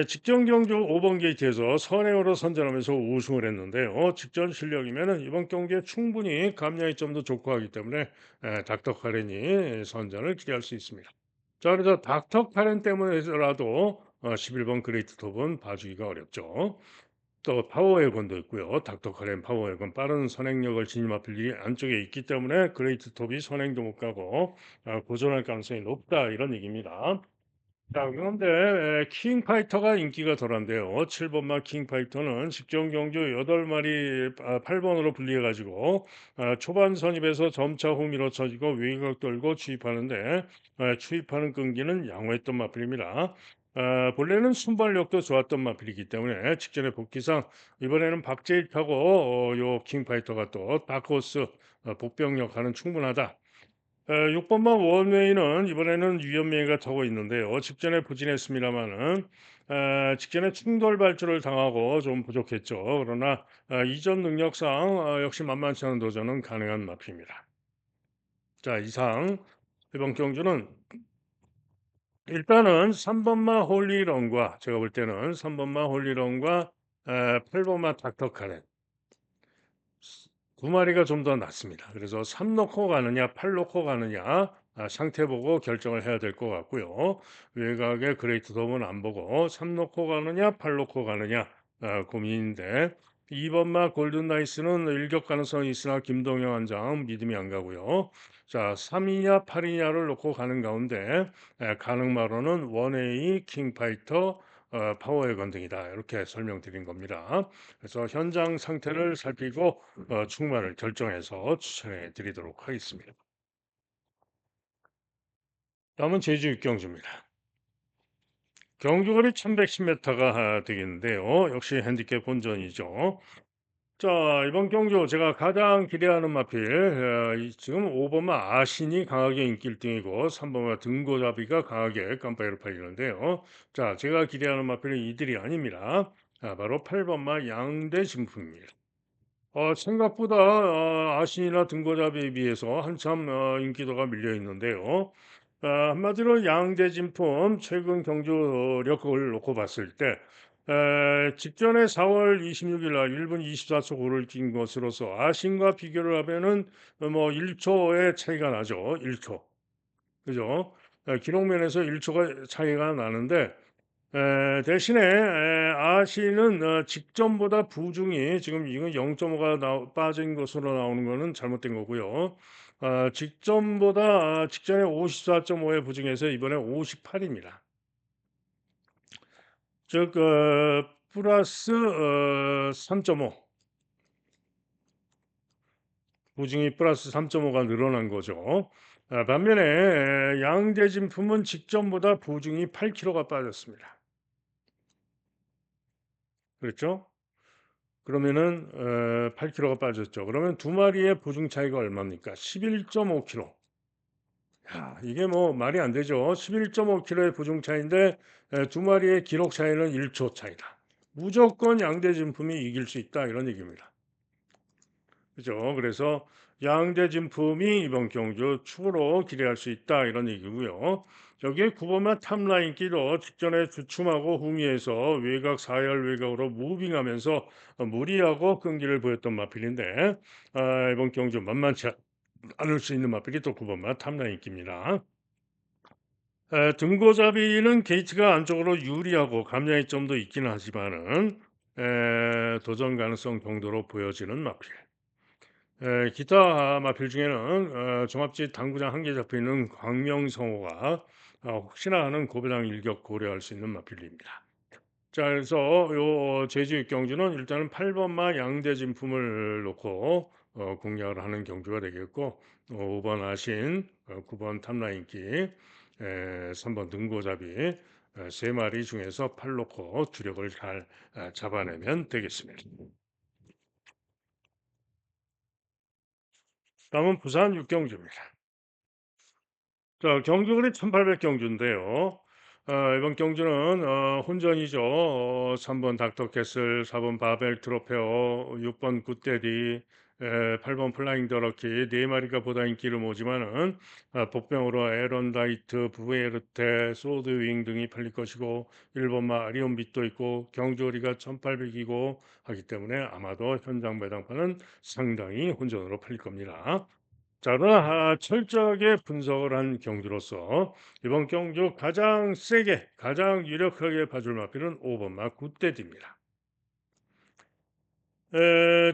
직전 경주 5번 게이트에서 선행으로 선전하면서 우승을 했는데요. 직전 실력이면은 이번 경기에 충분히 감량이 점도 좋고 하기 때문에 닥터 카렌이 선전을 기대할 수 있습니다. 자, 그래서 닥터 카렌 때문에라도 11번 그레이트 톱은 봐주기가 어렵죠. 또 파워웨건도 있고요. 닥터 카렌 파워웨건 빠른 선행력을 지니마필 이 안쪽에 있기 때문에 그레이트 톱이 선행도 못 가고 고전할 가능성이 높다 이런 얘기입니다. 자, 그런데 킹파이터가 인기가 덜한데요. 7번마 킹파이터는 직전 경주 8마리 8번으로 분리해가지고 초반 선입에서 점차 후 밀어쳐지고 외곽 돌고 추입하는데 추입하는 끈기는 양호했던 마필입니다. 본래는 순발력도 좋았던 마필이기 때문에 직전에 복귀상 이번에는 박제일 타고 요 킹파이터가 또 다크호스 복병력하는 충분하다. 6번만 원웨이는 이번에는 위험명예가 타고 있는데요. 직전에 부진했습니다마는 직전에 충돌 발주를 당하고 좀 부족했죠. 그러나 이전 능력상 역시 만만치 않은 도전은 가능한 마피입니다. 자, 이상 이번 경주는 일단은 3번마 홀리런과 제가 볼 때는 3번마 홀리런과 8번마 닥터카렌 두 마리가 좀 더 낫습니다. 그래서 3 넣고 가느냐, 8 넣고 가느냐 상태 보고 결정을 해야 될 것 같고요. 외곽에 그레이트 돔은 안 보고 3 넣고 가느냐, 8 넣고 가느냐 고민인데 2번마 골든 나이스는 일격 가능성이 있으나 김동영 한장 믿음이 안 가고요. 자, 3이냐 8이냐를 놓고 가는 가운데 가능마로는 원웨이 킹파이터 파워의 건등이다. 이렇게 설명드린 겁니다. 그래서 현장 상태를 살피고 충만을 결정해서 추천해 드리도록 하겠습니다. 다음은 제주 육경주입니다. 경주거리 1110m가 되겠는데요. 역시 핸디캡 본전이죠. 자, 이번 경주 제가 가장 기대하는 마필, 지금 5번마 아신이 강하게 인기 1등이고 3번마 등고잡이가 강하게 깜빡이로 팔리는데요. 자, 제가 기대하는 마필은 이들이 아닙니다. 바로 8번마 양대진품입니다. 생각보다 아신이나 등고잡이에 비해서 한참 인기도가 밀려 있는데요. 한마디로 양대진품 최근 경주력을 놓고 봤을 때 직전에 4월 26일 날 1분 24초 9를 뛴 것으로서 아신과 비교를 하면은 뭐 1초의 차이가 나죠. 1초. 그죠? 기록면에서 1초가 차이가 나는데 대신에 아시는 직전보다 부중이 지금 이건 0.5가 빠진 것으로 나오는 거는 잘못된 거고요. 직전보다 직전에 54.5의 부중에서 이번에 58입니다. 즉 플러스 3.5 부중이 플러스 3.5가 늘어난 거죠. 반면에 양대진품은 직전보다 부중이 8kg가 빠졌습니다. 그렇죠? 그러면은 8kg가 빠졌죠. 그러면 두 마리의 보중 차이가 얼마입니까? 11.5kg. 야, 이게 뭐 말이 안 되죠. 11.5kg의 보중 차이인데 두 마리의 기록 차이는 1초 차이다. 무조건 양대 진품이 이길 수 있다 이런 얘기입니다. 그죠? 그래서 양대 진품이 이번 경주 추후로 기대할 수 있다 이런 얘기고요. 여기에 9번만 탑라인 끼도 직전에 주춤하고 후미에서 외곽 사열 외곽으로 무빙하면서 무리하고 끈기를 보였던 마필인데 이번 경주 만만치 않을 수 있는 마필이 또 9번만 탑라인 끼입니다. 등고잡이는 게이트가 안쪽으로 유리하고 감량이 좀 더 있기는 하지만은 도전 가능성 정도로 보여지는 마필. 기타 마필 중에는 종합지 당구장 한 개 잡혀 있는 광명성호가 혹시나 하는 고배당 일격 고려할 수 있는 마필입니다. 자, 그래서 요 제주 경주는 일단은 8번마 양대 진품을 놓고 공략을 하는 경주가 되겠고 5번 아신, 9번 탐라인기, 3번 등고잡이 세 마리 중에서 팔 놓고 주력을 잘 잡아내면 되겠습니다. 다음은 부산 육경주입니다. 자, 경주는 1800 경주인데요. 이번 경주는 혼전이죠. 3번 닥터캐슬, 4번 바벨 트로페어, 6번 굿데디, 8번 플라잉 더러키 네 마리가 보다 인기를 모지만은 복병으로 에런다이트, 부에르테, 소드윙 등이 팔릴 것이고 1번마 아리온빛도 있고 경주거리가 1800이고 하기 때문에 아마도 현장 배당판은 상당히 혼전으로 팔릴 겁니다. 자, 그러나 철저하게 분석을 한 경주로서 이번 경주 가장 세게 가장 유력하게 봐줄 마필은 5번마 굿데디입니다.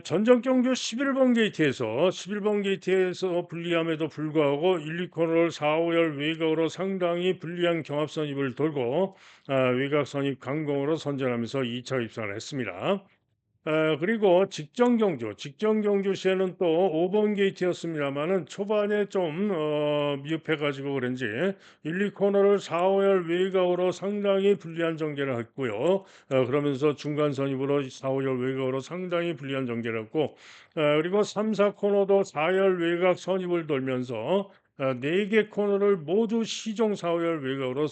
전전 경주 11번 게이트에서 불리함에도 불구하고 1, 2코너를 4, 5열 외곽으로 상당히 불리한 경합 선입을 돌고 외곽 선입 강공으로 선전하면서 2차 입상을 했습니다. 그리고 직전 경주 시에는 또 5번 게이트였습니다만은 초반에 좀 미흡해 가지고 그런지 1, 2 코너를 4, 5열 외곽으로 상당히 불리한 전개를 했고요. 그러면서 중간 선입으로 4, 5열 외곽으로 상당히 불리한 전개를 했고 그리고 3, 4 코너도 4열 외곽 선입을 돌면서 4개 코너를 모두 시종 4, 5열 외곽으로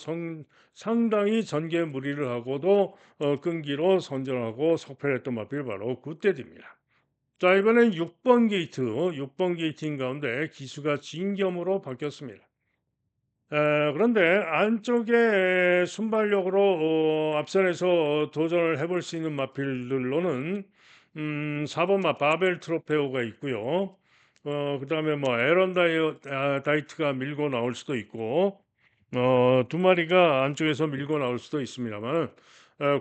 상당히 전개 무리를 하고도 끈기로 선전하고 석패했던 마필 바로 굿데드입니다. 자, 이번엔 6번 게이트인 가운데 기수가 진겸으로 바뀌었습니다. 그런데 안쪽에 순발력으로 앞선에서 도전을 해볼 수 있는 마필들로는 4번 마 바벨 트로페오가 있고요. 그다음에 뭐 에런 다이트가 밀고 나올 수도 있고 두 마리가 안쪽에서 밀고 나올 수도 있습니다만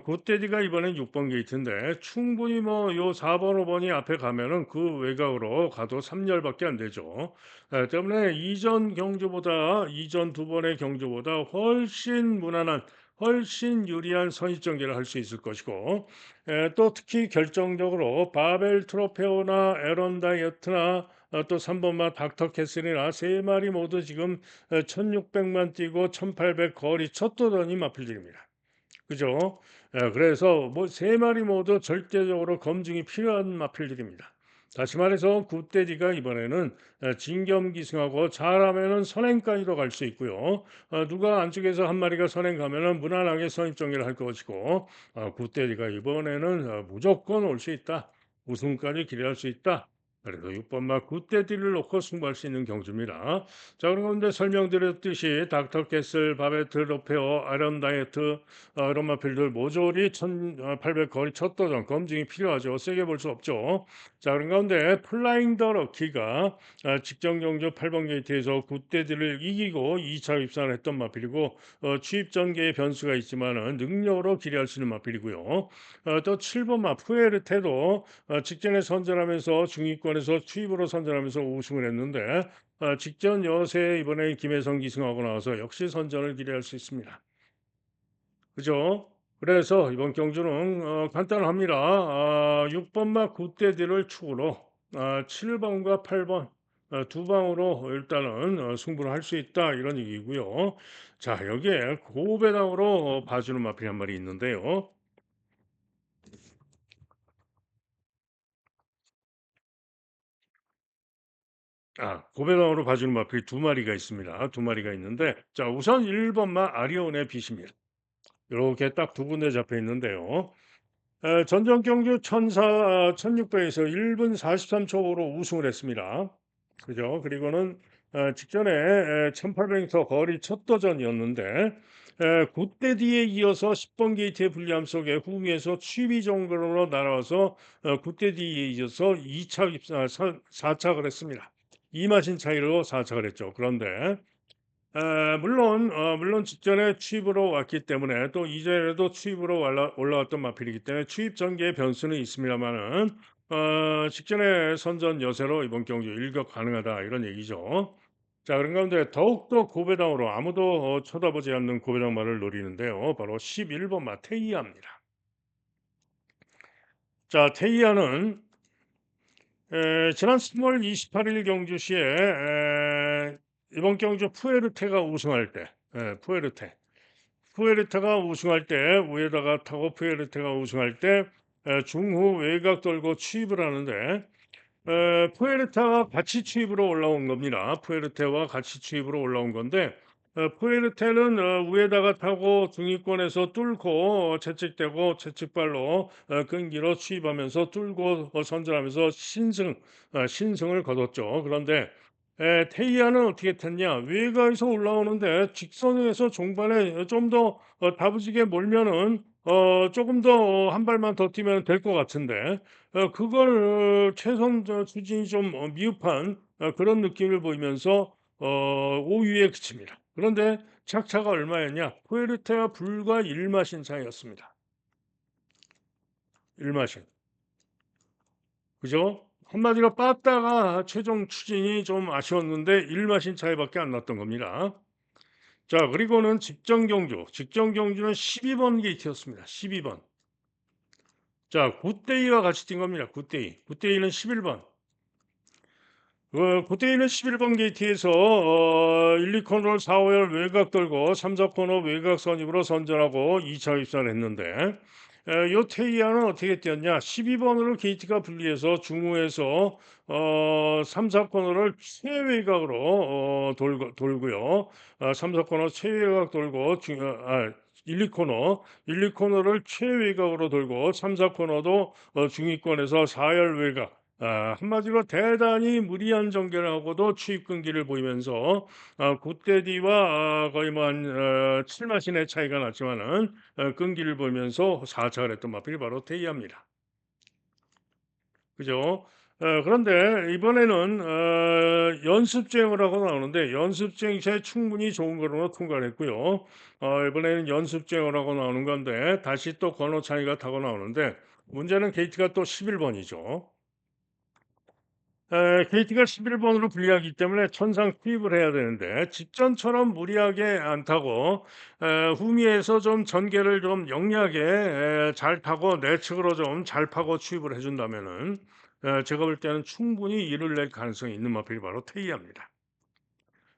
굿데디가 이번엔 6번 게이트인데 충분히 뭐 요 4번, 5번이 앞에 가면은 그 외곽으로 가도 3열밖에 안 되죠. 때문에 이전 두 번의 경주보다 훨씬 무난한 훨씬 유리한 선입 전개를 할 수 있을 것이고 또 특히 결정적으로 바벨 트로페오나 에런 다이어트나 또 3번마 닥터 캐슬이나 세 마리 모두 지금 1600만 뛰고 1800 거리 첫 도전이 마필들입니다. 그죠? 그래서 뭐 세 마리 모두 절대적으로 검증이 필요한 마필들입니다. 다시 말해서 굿데디가 이번에는 진겸기승하고 잘하면은 선행까지도 갈 수 있고요. 누가 안쪽에서 한 마리가 선행 가면은 무난하게 선입 정리를 할 것이고 굿데디가 이번에는 무조건 올 수 있다. 우승까지 기대할 수 있다. 그래서 6번마 굿데디를 놓고 승부할 수 있는 경주입니다. 자, 그런데 설명드렸듯이 닥터캐슬, 바베트, 로페어, 아론 다이어트 로마필드 모조리 1800 거리 첫 도전 검증이 필요하죠. 세게 볼 수 없죠. 자, 그런 가운데 플라잉 더 럭키가 직전 경주 8번 게이트에서 굿데드를 이기고 2차 입상을 했던 마필이고 취입 전개의 변수가 있지만은 능력으로 기대할 수 있는 마필이고요. 또 7번 마 푸에르테도 직전에 선전하면서 중위권에서 취입으로 선전하면서 우승을 했는데 직전 여세 이번에 김혜성 기승하고 나와서 역시 선전을 기대할 수 있습니다. 그죠? 그래서 이번 경주는 간단합니다. 6번마 굿데디를 축으로 7번과 8번 두 방으로 일단은 승부를 할 수 있다 이런 얘기고요. 자, 여기에 고배당으로 봐주는 마필 한 마리 있는데요. 고배당으로 봐주는 마필이 두 마리가 있습니다. 두 마리가 있는데 자, 우선 1번마 아리온의 빛입니다. 이렇게 딱 두 군데 잡혀 있는데요. 전전 경주 1600에서 1분 43 초로 우승을 했습니다. 그죠? 그리고는 직전에 1800m 거리 첫 도전이었는데 그때 뒤에 이어서 10번 게이트의 불리함 속에 후미에서 취비 정도로 날아와서 그때 뒤에 이어서 2차 입사 4착을 했습니다. 이 마신 차이로 4착을 했죠. 그런데 물론 직전에 취입으로 왔기 때문에 또 이전에도 취입으로 올라왔던 마필이기 때문에 취입 전개의 변수는 있습니다마는 직전에 선전 여세로 이번 경기 일격 가능하다 이런 얘기죠. 자, 그런 가운데 더욱더 고배당으로 아무도 쳐다보지 않는 고배당 말을 노리는데요. 바로 11번 마테이아입니다. 자, 테이아는 지난 3월 28일 경주 시에 이번 경주 푸에르테가 우승할 때 푸에르테가 우승할 때 위에다가 타고 푸에르테가 우승할 때 중후 외곽 돌고 취입을 하는데 푸에르테가 같이 취입으로 올라온 겁니다. 푸에르테와 같이 취입으로 올라온 건데 푸에르테는 위에다가 타고 중위권에서 뚫고 채찍발로 끈기로 취입하면서 뚫고 선전하면서 신승을 거뒀죠. 그런데 테이아는 어떻게 됐냐? 외곽에서 올라오는데 직선에서 종반에 좀 더 다부지게 몰면은 조금 더 한 발만 더 뛰면 될 것 같은데 그걸 최선 추진이 좀 미흡한 그런 느낌을 보이면서 5위에 그칩니다. 그런데 착차가 얼마였냐? 푸에르테와 불과 1마신 차이였습니다. 1마신. 그죠? 한마디로 빠다가 최종 추진이 좀 아쉬웠는데 1마신 차이밖에 안 났던 겁니다. 자, 그리고는 직전 경주는 12번 게이트였습니다. 12번. 자, 굿데이와 같이 뛴 겁니다. 굿데이. 굿데이는 11번. 고대인은 11번 게이트에서 1, 2코너를 4, 5열 외곽 돌고 3, 4코너 외곽 선입으로 선전하고 2차 입산을 했는데 요 테이아는 어떻게 뛰었냐 12번으로 게이트가 분리해서 중후에서 3, 4코너를 최외곽으로 돌고요 3, 4코너 최외곽 돌고 1, 2코너를 최외곽으로 돌고 3, 4코너도 중위권에서 4열 외곽 한마디로 대단히 무리한 전개하고도 추입 끈기를 보이면서 굿데디와 거의 뭐한 7마신의 차이가 났지만은 끈기를 보이면서 4착을 했던 마필이 바로 테이아입니다. 그죠? 그런데 이번에는 연습 주행을 하고 나오는데 연습 주행 시에 충분히 좋은 거로 통과를 했고요. 이번에는 연습 주행을 하고 나오는 건데 다시 또 번호 차이가 타고 나오는데 문제는 게이트가 또 11번이죠. KT가 11번으로 불리하기 때문에 천상 투입을 해야 되는데 직전처럼 무리하게 안 타고 후미에서 좀 전개를 좀 영리하게 잘 타고 내측으로 좀 잘 파고 투입을 해준다면은 제가 볼 때는 충분히 이를 낼 가능성이 있는 마필이 바로 테이아입니다.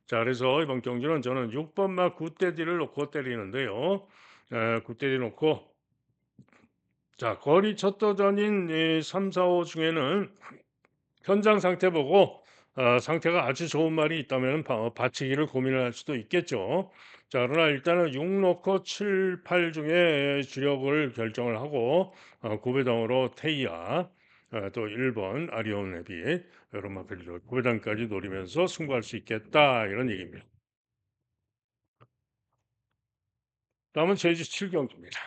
자, 그래서 이번 경기는 저는 6번 마 굿데디를 놓고 때리는데요. 굿대리 놓고 자 거리 첫 도전인 이 3-4-5 중에는 현장 상태 보고 상태가 아주 좋은 말이 있다면 받치기를 고민을 할 수도 있겠죠. 자 그러나 일단은 6 놓고 7, 8 중에 주력을 결정을 하고 고배당으로 테이아 또 1번 아리온 레빗 이런 마필로 고배당까지 노리면서 승부할 수 있겠다 이런 얘기입니다. 다음은 제주 7 경기입니다.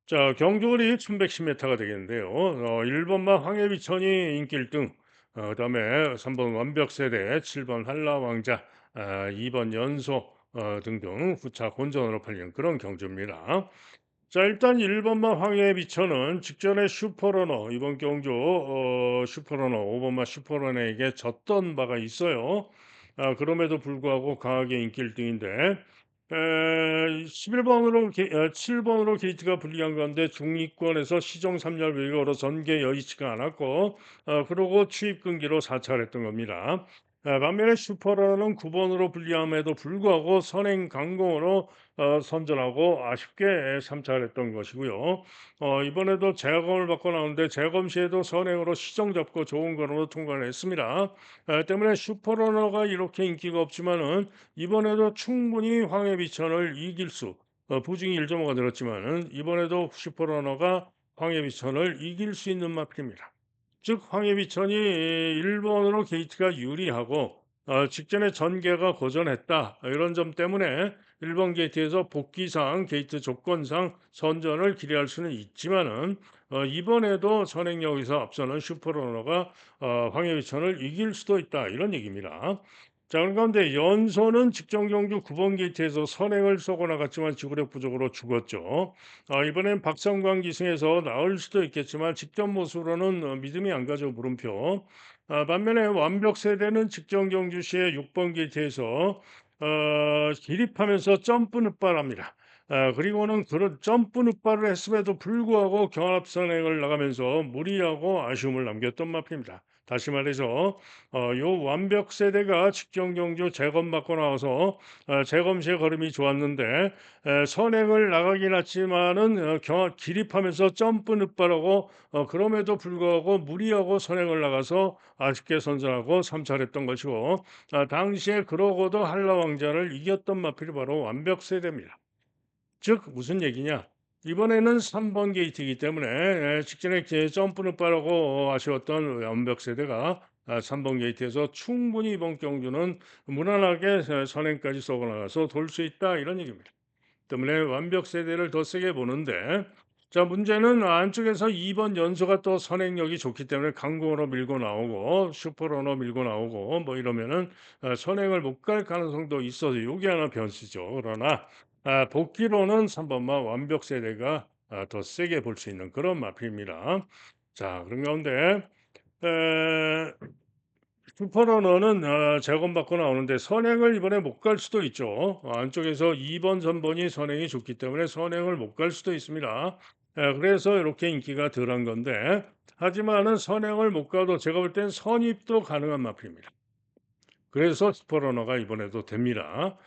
자 경주거리 1110m가 되겠는데요. 1 번마 황해비천이 인기 1등 그다음에 3번 완벽세대 7번 한라왕자 2번 연소 등등 후차 혼전으로 팔리는 그런 경주입니다. 자 일단 1 번마 황해비천은 직전에 슈퍼러너 이번 경주 슈퍼러너 5 번마 슈퍼러너에게 졌던 바가 있어요. 그럼에도 불구하고 강하게 인기 1 등인데 11 번으로 7 번으로 게이트가 불리한 가운데 중위권에서 시종 3열 외곽으로 전개 여의치가 않았고 그러고 추입 끊기로 사찰했던 겁니다. 반면에 슈퍼러는 9 번으로 불리함에도 불구하고 선행 강공으로 선전하고 아쉽게 삼차했던 것이고요. 이번에도 재검을 받고 나오는데 재검 시에도 선행으로 시정 잡고 좋은 거로 통과를 했습니다. 때문에 슈퍼러너가 이렇게 인기가 없지만은 이번에도 충분히 황해비천을 이길 수 부진이 1.5가 늘었지만은 이번에도 슈퍼러너가 황해비천을 이길 수 있는 마필입니다. 즉 황해비천이 1 번으로 게이트가 유리하고 직전에 전개가 고전했다. 이런 점 때문에 1번 게이트에서 복귀상 게이트 조건상 선전을 기대할 수는 있지만은 이번에도 선행력에서 앞서는 슈퍼러너가 황해비천을 이길 수도 있다. 이런 얘기입니다. 자 그런 가운데 연소는 직전 경주 9번 게이트에서 선행을 쏘고 나갔지만 지구력 부족으로 죽었죠. 이번엔 박성광 기승에서 나을 수도 있겠지만 직전 모습으로는 믿음이 안 가죠 물음표. 반면에 완벽 세대는 직전 경주 시에 6번 게이트에서 기립하면서 점프 늑발합니다. 그리고는 그런 점프 늑발을 했음에도 불구하고 경합 선행을 나가면서 무리하고 아쉬움을 남겼던 마입니다. 다시 말해서 요 완벽 세대가 직전 경주 재검받고 나와서 재검 시에 걸음이 좋았는데 선행을 나가긴 했지만은 경합 기립하면서 점프 늑발하고 그럼에도 불구하고 무리하고 선행을 나가서 아쉽게 선전하고 삼찰했던 것이고 당시에 그러고도 한라왕자를 이겼던 마필이 바로 완벽 세대입니다. 즉 무슨 얘기냐? 이번에는 3번 게이트이기 때문에 직전에 점프는 빠르고 아쉬웠던 완벽 세대가 3번 게이트에서 충분히 이번 경주는 무난하게 선행까지 쏘고 나가서 돌 수 있다 이런 얘기입니다. 때문에 완벽 세대를 더 세게 보는데 자 문제는 안쪽에서 2번 연소가 또 선행력이 좋기 때문에 강공으로 밀고 나오고 슈퍼러너 밀고 나오고 뭐 이러면은 선행을 못 갈 가능성도 있어서 요게 하나 변수죠. 그러나 복귀로는 3 번만 완벽 세대가 더 세게 볼 수 있는 그런 마필입니다. 자 그런 가운데 에 슈퍼러너는 재검받고 나오는데 선행을 이번에 못 갈 수도 있죠. 안쪽에서 2번, 3 번이 선행이 좋기 때문에 선행을 못 갈 수도 있습니다. 그래서 이렇게 인기가 덜한 건데 하지만은 선행을 못 가도 제가 볼 땐 선입도 가능한 마필입니다. 그래서 슈퍼러너가 이번에도 됩니다.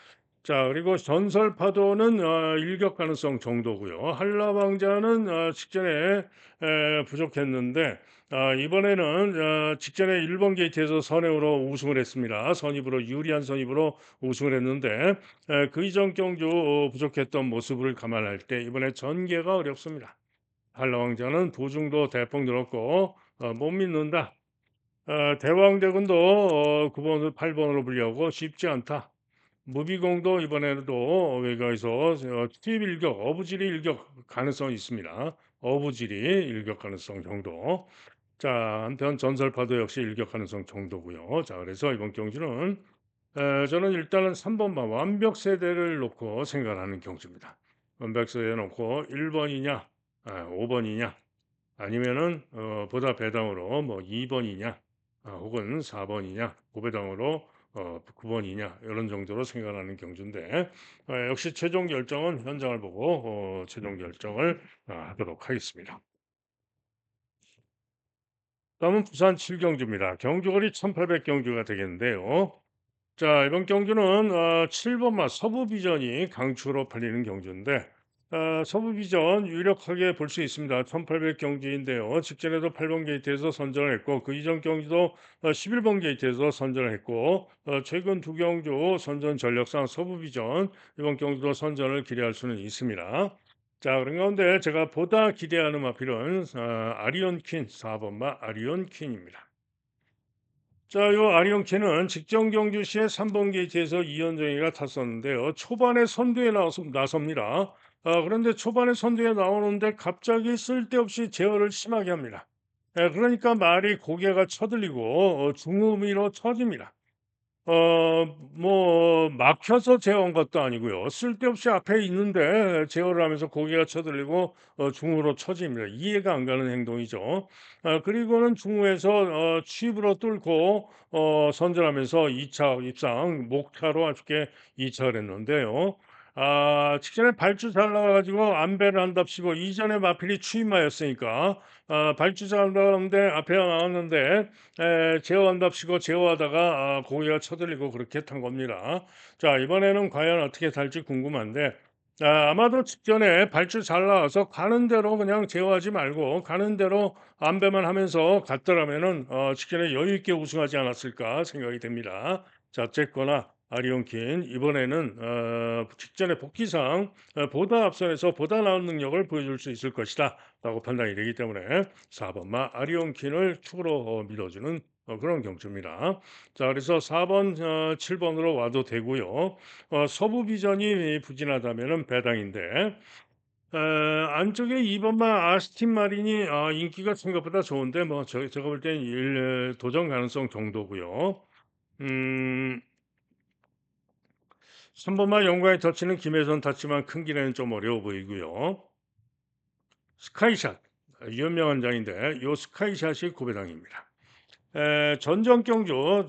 자 그리고 전설 파도는 일격 가능성 정도고요. 한라왕자는 직전에 부족했는데 이번에는 직전에 1번 게이트에서 선행으로 우승을 했습니다. 선입으로 유리한 선입으로 우승을 했는데 그 이전 경주 부족했던 모습을 감안할 때 이번에 전개가 어렵습니다. 한라왕자는 도중도 대폭 늘었고 못 믿는다. 대왕대군도 9 번을 8 번으로 불리하고 쉽지 않다. 무비공도 이번에도 외곽에서 투입 일격, 어부지리 일격 가능성이 있습니다. 어부지리 일격 가능성 정도. 자, 한편 전설파도 역시 일격 가능성 정도고요. 자, 그래서 이번 경주는 저는 일단은 3 번만 완벽 세대를 놓고 생각하는 경주입니다. 완벽 세대 놓고 1 번이냐, 5 번이냐 아니면은 보다 배당으로 뭐 2 번이냐 혹은 4 번이냐 고배당으로 9 번이냐 이런 정도로 생각하는 경주인데 역시 최종 결정은 현장을 보고 최종 결정을 하도록 하겠습니다. 다음은 부산 7 경주입니다. 경주거리 1,800 경주가 되겠는데요. 자, 이번 경주는 7번마 서부비전이 강추로 팔리는 경주인데 서부비전 유력하게 볼 수 있습니다. 1800 경주인데요. 직전에도 8번 게이트에서 선전을 했고 그 이전 경주도 11번 게이트에서 선전을 했고 최근 두 경주 선전 전력상 서부비전 이번 경주도 선전을 기대할 수는 있습니다. 자, 그런 가운데 제가 보다 기대하는 마필은 아리온 퀸 4번마 아리온 퀸입니다. 자, 요 아리옹키는 직전 경주 시에 3번 게이트에서 이현정이가 탔었는데요. 초반에 선두에 나섭니다. 그런데 초반에 선두에 나오는데 갑자기 쓸데없이 제어를 심하게 합니다. 그러니까 말이 고개가 쳐들리고 중후미로 쳐집니다. 뭐 막혀서 제어한 것도 아니고요. 쓸데없이 앞에 있는데 제어를 하면서 고개가 쳐들리고 중으로 처집니다. 이해가 안 가는 행동이죠. 그리고는 중후에서 칩으로 뚫고 선전하면서 2차 입상 목차로 아쉽게 2 차를 했는데요. 직전에 발주 잘 나와 가지고 안배를 한답시고 이전에 마필이 추임하였으니까 발주 잘 나왔는데 앞에 나왔는데 제어한답시고 제어하다가 고개가 쳐들리고 그렇게 탄 겁니다. 자, 이번에는 과연 어떻게 탈지 궁금한데 아마도 직전에 발주 잘 나와서 가는 대로 그냥 제어하지 말고 가는 대로 안배만 하면서 갔더라면은 직전에 여유 있게 우승하지 않았을까 생각이 됩니다. 자, 어쨌거나 아리온킨 이번에는 직전에 복귀상 보다 앞선에서 보다 나은 능력을 보여줄 수 있을 것이다라고 판단이 되기 때문에 4번마 아리온킨을 축으로 밀어주는 그런 경주입니다. 자, 그래서 4번, 7번으로 와도 되고요. 서부 비전이 부진하다면은 배당인데 안쪽에 2번마 아스틴 마린이 인기가 생각보다 좋은데 뭐 제가 볼 땐 도전 가능성 정도고요. 음, 3번마 영광의 터치는 김혜선 탔지만 큰 길에는 좀 어려워 보이고요. 스카이샷 유현명 장인데 요 스카이샷이 고배당입니다. 전전 경주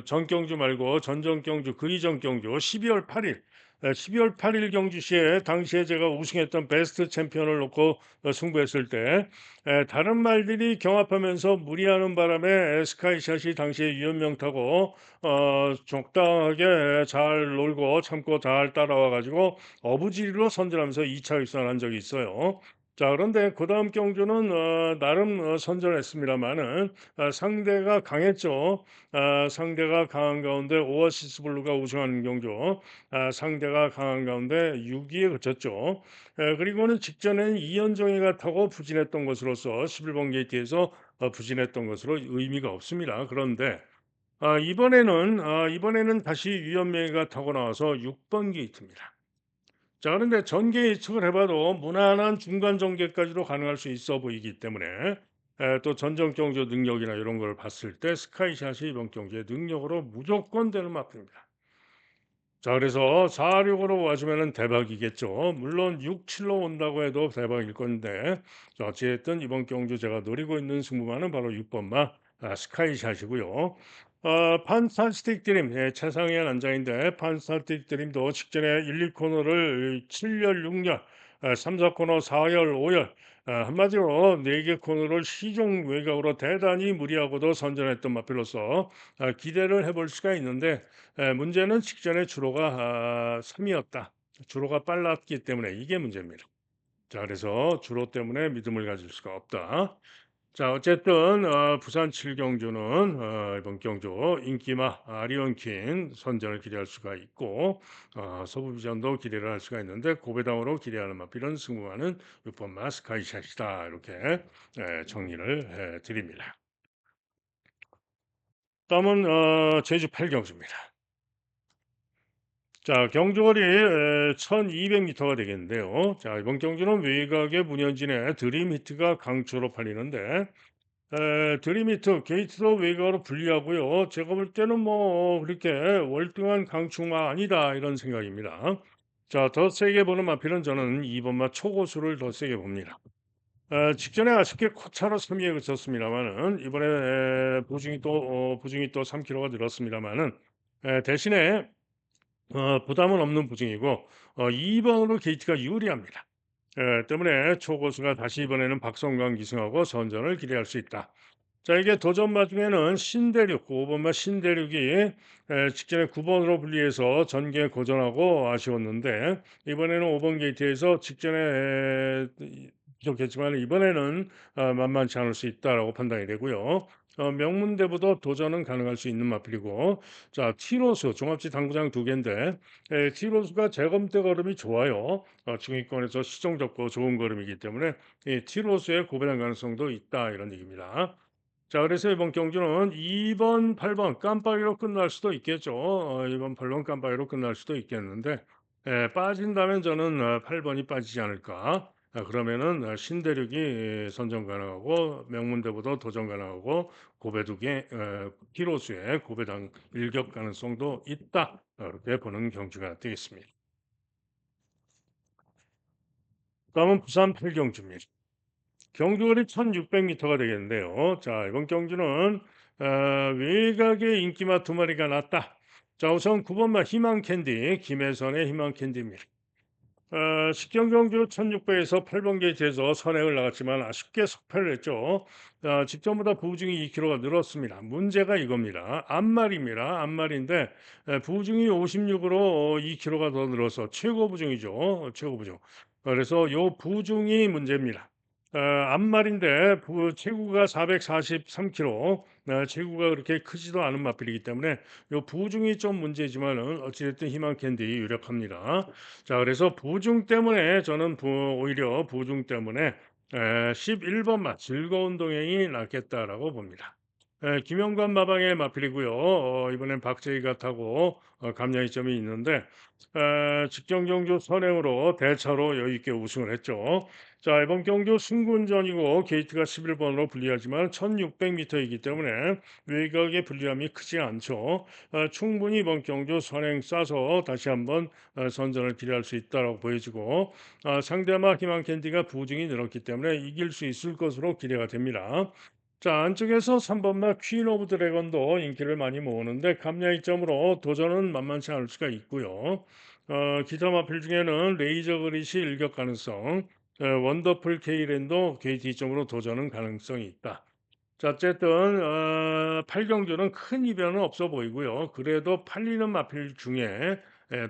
전 경주 말고 전전 경주 그 이전 경주 12월 8일 12월 8일 경주 시에 당시에 제가 우승했던 베스트 챔피언을 놓고 승부했을 때 다른 말들이 경합하면서 무리하는 바람에 스카이샷이 당시에 유연명 타고 적당하게 잘 놀고 참고 잘 따라와 가지고 어부지리로 선전하면서 2차 입선한 적이 있어요. 자, 그런데 그다음 경주는 나름 선전했습니다마는 상대가 강했죠. 상대가 강한 가운데 오아시스 블루가 우승하는 경주, 상대가 강한 가운데 6위에 그쳤죠. 그리고는 직전에는 이현정이가 타고 부진했던 것으로서 11번 게이트에서 부진했던 것으로 의미가 없습니다. 그런데 이번에는 다시 유현명이가 타고 나와서 6번 게이트입니다. 자, 그런데 전개 예측을 해봐도 무난한 중간 전개까지도 가능할 수 있어 보이기 때문에 또 전정 경주 능력이나 이런 걸 봤을 때 스카이샷이 이번 경주의 능력으로 무조건 되는 마크입니다. 자, 그래서 4-6으로 와주면은 대박이겠죠. 물론 6-7로 온다고 해도 대박일 건데 자, 어찌됐든 이번 경주 제가 노리고 있는 승부마는 바로 6번마 스카이샷이고요. 판타스틱 드림 최상위의 난장인데 판타스틱 드림도 직전에 1, 2코너를 7열, 6열 3, 4코너 4열, 5열 한마디로 4개 코너를 시종 외곽으로 대단히 무리하고도 선전했던 마필로서 기대를 해볼 수가 있는데 문제는 직전에 주로가 3이었다. 주로가 빨랐기 때문에 이게 문제입니다. 자, 그래서 주로 때문에 믿음을 가질 수가 없다. 자, 어쨌든 부산 7경주는 이번 경주 인기마 아리온킨 선전을 기대할 수가 있고 서부비전도 기대를 할 수가 있는데 고배당으로 기대하는 마필은 승부하는 6번마 스카이샷이다. 이렇게 정리를 해 드립니다. 다음은 제주 8경주입니다. 자, 경주거리 1200m가 되겠는데요. 자, 이번 경주는 외곽의 문현진의 드림 히트가 강추로 팔리는데 드림 히트 게이트도 외곽으로 불리하고요. 제가 볼 때는 뭐 그렇게 월등한 강추가 아니다 이런 생각입니다. 자, 더 세게 보는 마필은 저는 2번마 초고수를 더 세게 봅니다. 직전에 아쉽게 코차로 3위에 그쳤습니다마는 이번에 보증이 또 3kg가 늘었습니다마는 대신에 부담은 없는 부증이고 2번으로 게이트가 유리합니다. 때문에 초고수가 다시 이번에는 박성광 기승하고 선전을 기대할 수 있다. 자, 이게 도전마 중에는 신대륙, 5번마 신대륙이 직전에 9번으로 분리해서 전개 고전하고 아쉬웠는데 이번에는 5번 게이트에서 직전에 부족했지만 이번에는 만만치 않을 수 있다라고 판단이 되고요. 명문대부도 도전은 가능할 수 있는 마필이고, 자, 티로스 종합지 당구장 두 개인데 티로스가 재검대 걸음이 좋아요. 중위권에서 시정 접고 좋은 걸음이기 때문에 이 티로스의 고배당 가능성도 있다 이런 얘기입니다. 자, 그래서 이번 경주는 2번, 8번 깜빡이로 끝날 수도 있겠죠. 2번, 8번 깜빡이로 끝날 수도 있겠는데 빠진다면 저는 8 번이 빠지지 않을까. 그러면은 신대륙이 선정 가능하고 명문대보다 도전 가능하고 고배 두 개, 키로수의 고배당 일격 가능성도 있다. 이렇게 보는 경주가 되겠습니다. 다음은 부산 팔경주입니다. 경주거리 1600m가 되겠는데요. 자, 이번 경주는 외곽의 인기마 두 마리가 났다. 자, 우선 9번마 희망캔디, 김혜선의 희망캔디입니다. 식경 경주 1600에서 8번 게이트에서 선행을 나갔지만 아쉽게 석패를 했죠. 직전보다 부중이 2kg가 늘었습니다. 문제가 이겁니다. 앞말입니다. 앞말인데 부중이 56으로 2kg가 더 늘어서 최고 부중이죠. 최고 부중. 그래서 요 부중이 문제입니다. 앞말인데 체구가 443kg, 체구가 그렇게 크지도 않은 마필이기 때문에 요 부중이 좀 문제지만은 어찌됐든 희망 캔디 유력합니다. 자, 그래서 부중 때문에 저는 오히려 부중 때문에 11번만 즐거운 동행이 낫겠다라고 봅니다. 김영관 마방의 마필이고요. 이번엔 박재희가 타고 감량이점이 있는데 직전 경주 선행으로 대차로 여유 있게 우승을 했죠. 자, 이번 경주 승군전이고 게이트가 11번으로 불리하지만 1600m이기 때문에 외곽의 불리함이 크지 않죠. 충분히 이번 경주 선행 싸서 다시 한번 선전을 기대할 수 있다고 보여지고 상대마 희망캔디가 부중이 늘었기 때문에 이길 수 있을 것으로 기대가 됩니다. 자, 안쪽에서 3번마 퀸 오브 드래곤도 인기를 많이 모으는데 감량이점으로 도전은 만만치 않을 수가 있고요. 기타 마필 중에는 레이저 그릿이 일격 가능성, 원더풀 케이랜도 게이트 2점으로 도전은 가능성이 있다. 자, 어쨌든 8경주는 큰 이변은 없어 보이고요. 그래도 팔리는 마필 중에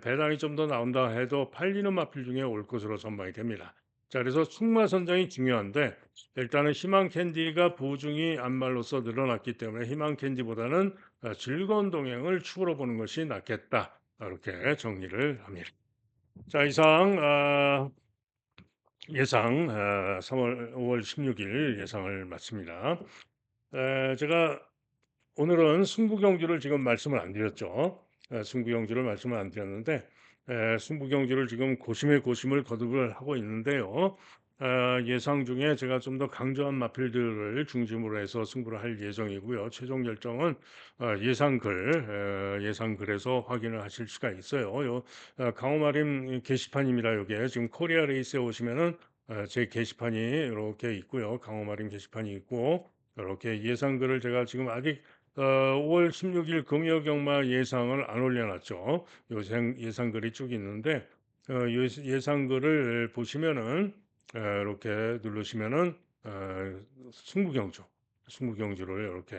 배당이 좀 더 나온다 해도 팔리는 마필 중에 올 것으로 전망이 됩니다. 자, 그래서 승마 선정이 중요한데 일단은 희망 캔디가 보중이 안말로서 늘어났기 때문에 희망 캔디보다는 즐거운 동행을 축으로 보는 것이 낫겠다. 이렇게 정리를 합니다. 자, 이상 예상 3월 5월 16일 예상을 마칩니다. 제가 오늘은 승부 경주를 지금 말씀을 안 드렸죠. 승부 경주를 말씀을 안 드렸는데 승부 경주를 지금 고심에 고심을 거듭을 하고 있는데요. 예상 중에 제가 좀 더 강조한 마필들을 중심으로 해서 승부를 할 예정이고요. 최종 결정은 예상글에서 확인을 하실 수가 있어요. 강호마림 게시판입니다. 요게 지금 코리아 레이스에 오시면은 제 게시판이 이렇게 있고요. 강호마림 게시판이 있고 이렇게 예상글을 제가 지금 아직 5월 16일 금요경마 예상을 안 올려놨죠. 예상글이 쭉 있는데 예상글을 보시면은 이렇게 누르시면은 승부경주, 승부경주를 이렇게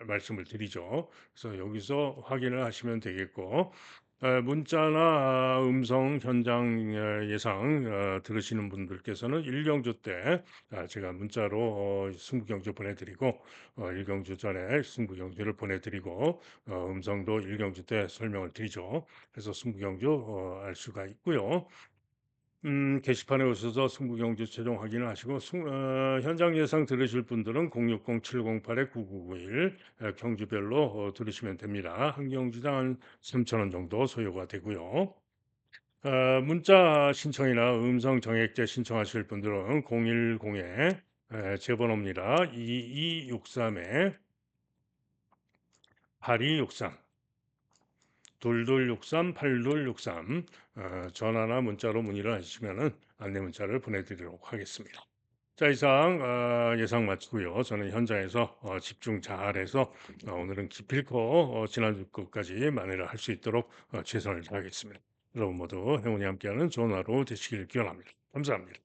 말씀을 드리죠. 그래서 여기서 확인을 하시면 되겠고 문자나 음성 현장 예상 들으시는 분들께서는 1경주 때 제가 문자로 승부경주 보내드리고 1경주 전에 승부경주를 보내드리고 음성도 1경주 때 설명을 드리죠. 그래서 승부경주 알 수가 있고요. 게시판에 오셔서 승부경주 최종 확인을 하시고 현장 예상 들으실 분들은 060-708-9991 경주별로 들으시면 됩니다. 한 경주당 한 3,000원 정도 소요가 되고요. 문자 신청이나 음성 정액제 신청하실 분들은 010에 제 번호입니다. 2263에 8263 2263 8263 전화나 문자로 문의를 하시면은 안내 문자를 보내드리도록 하겠습니다. 자, 이상 예상 마치고요. 저는 현장에서 집중 잘해서 오늘은 기필코 지난주 것까지 만회를 할 수 있도록 최선을 다하겠습니다. 여러분 모두 행운이 함께하는 좋은 하루 되시길 기원합니다. 감사합니다.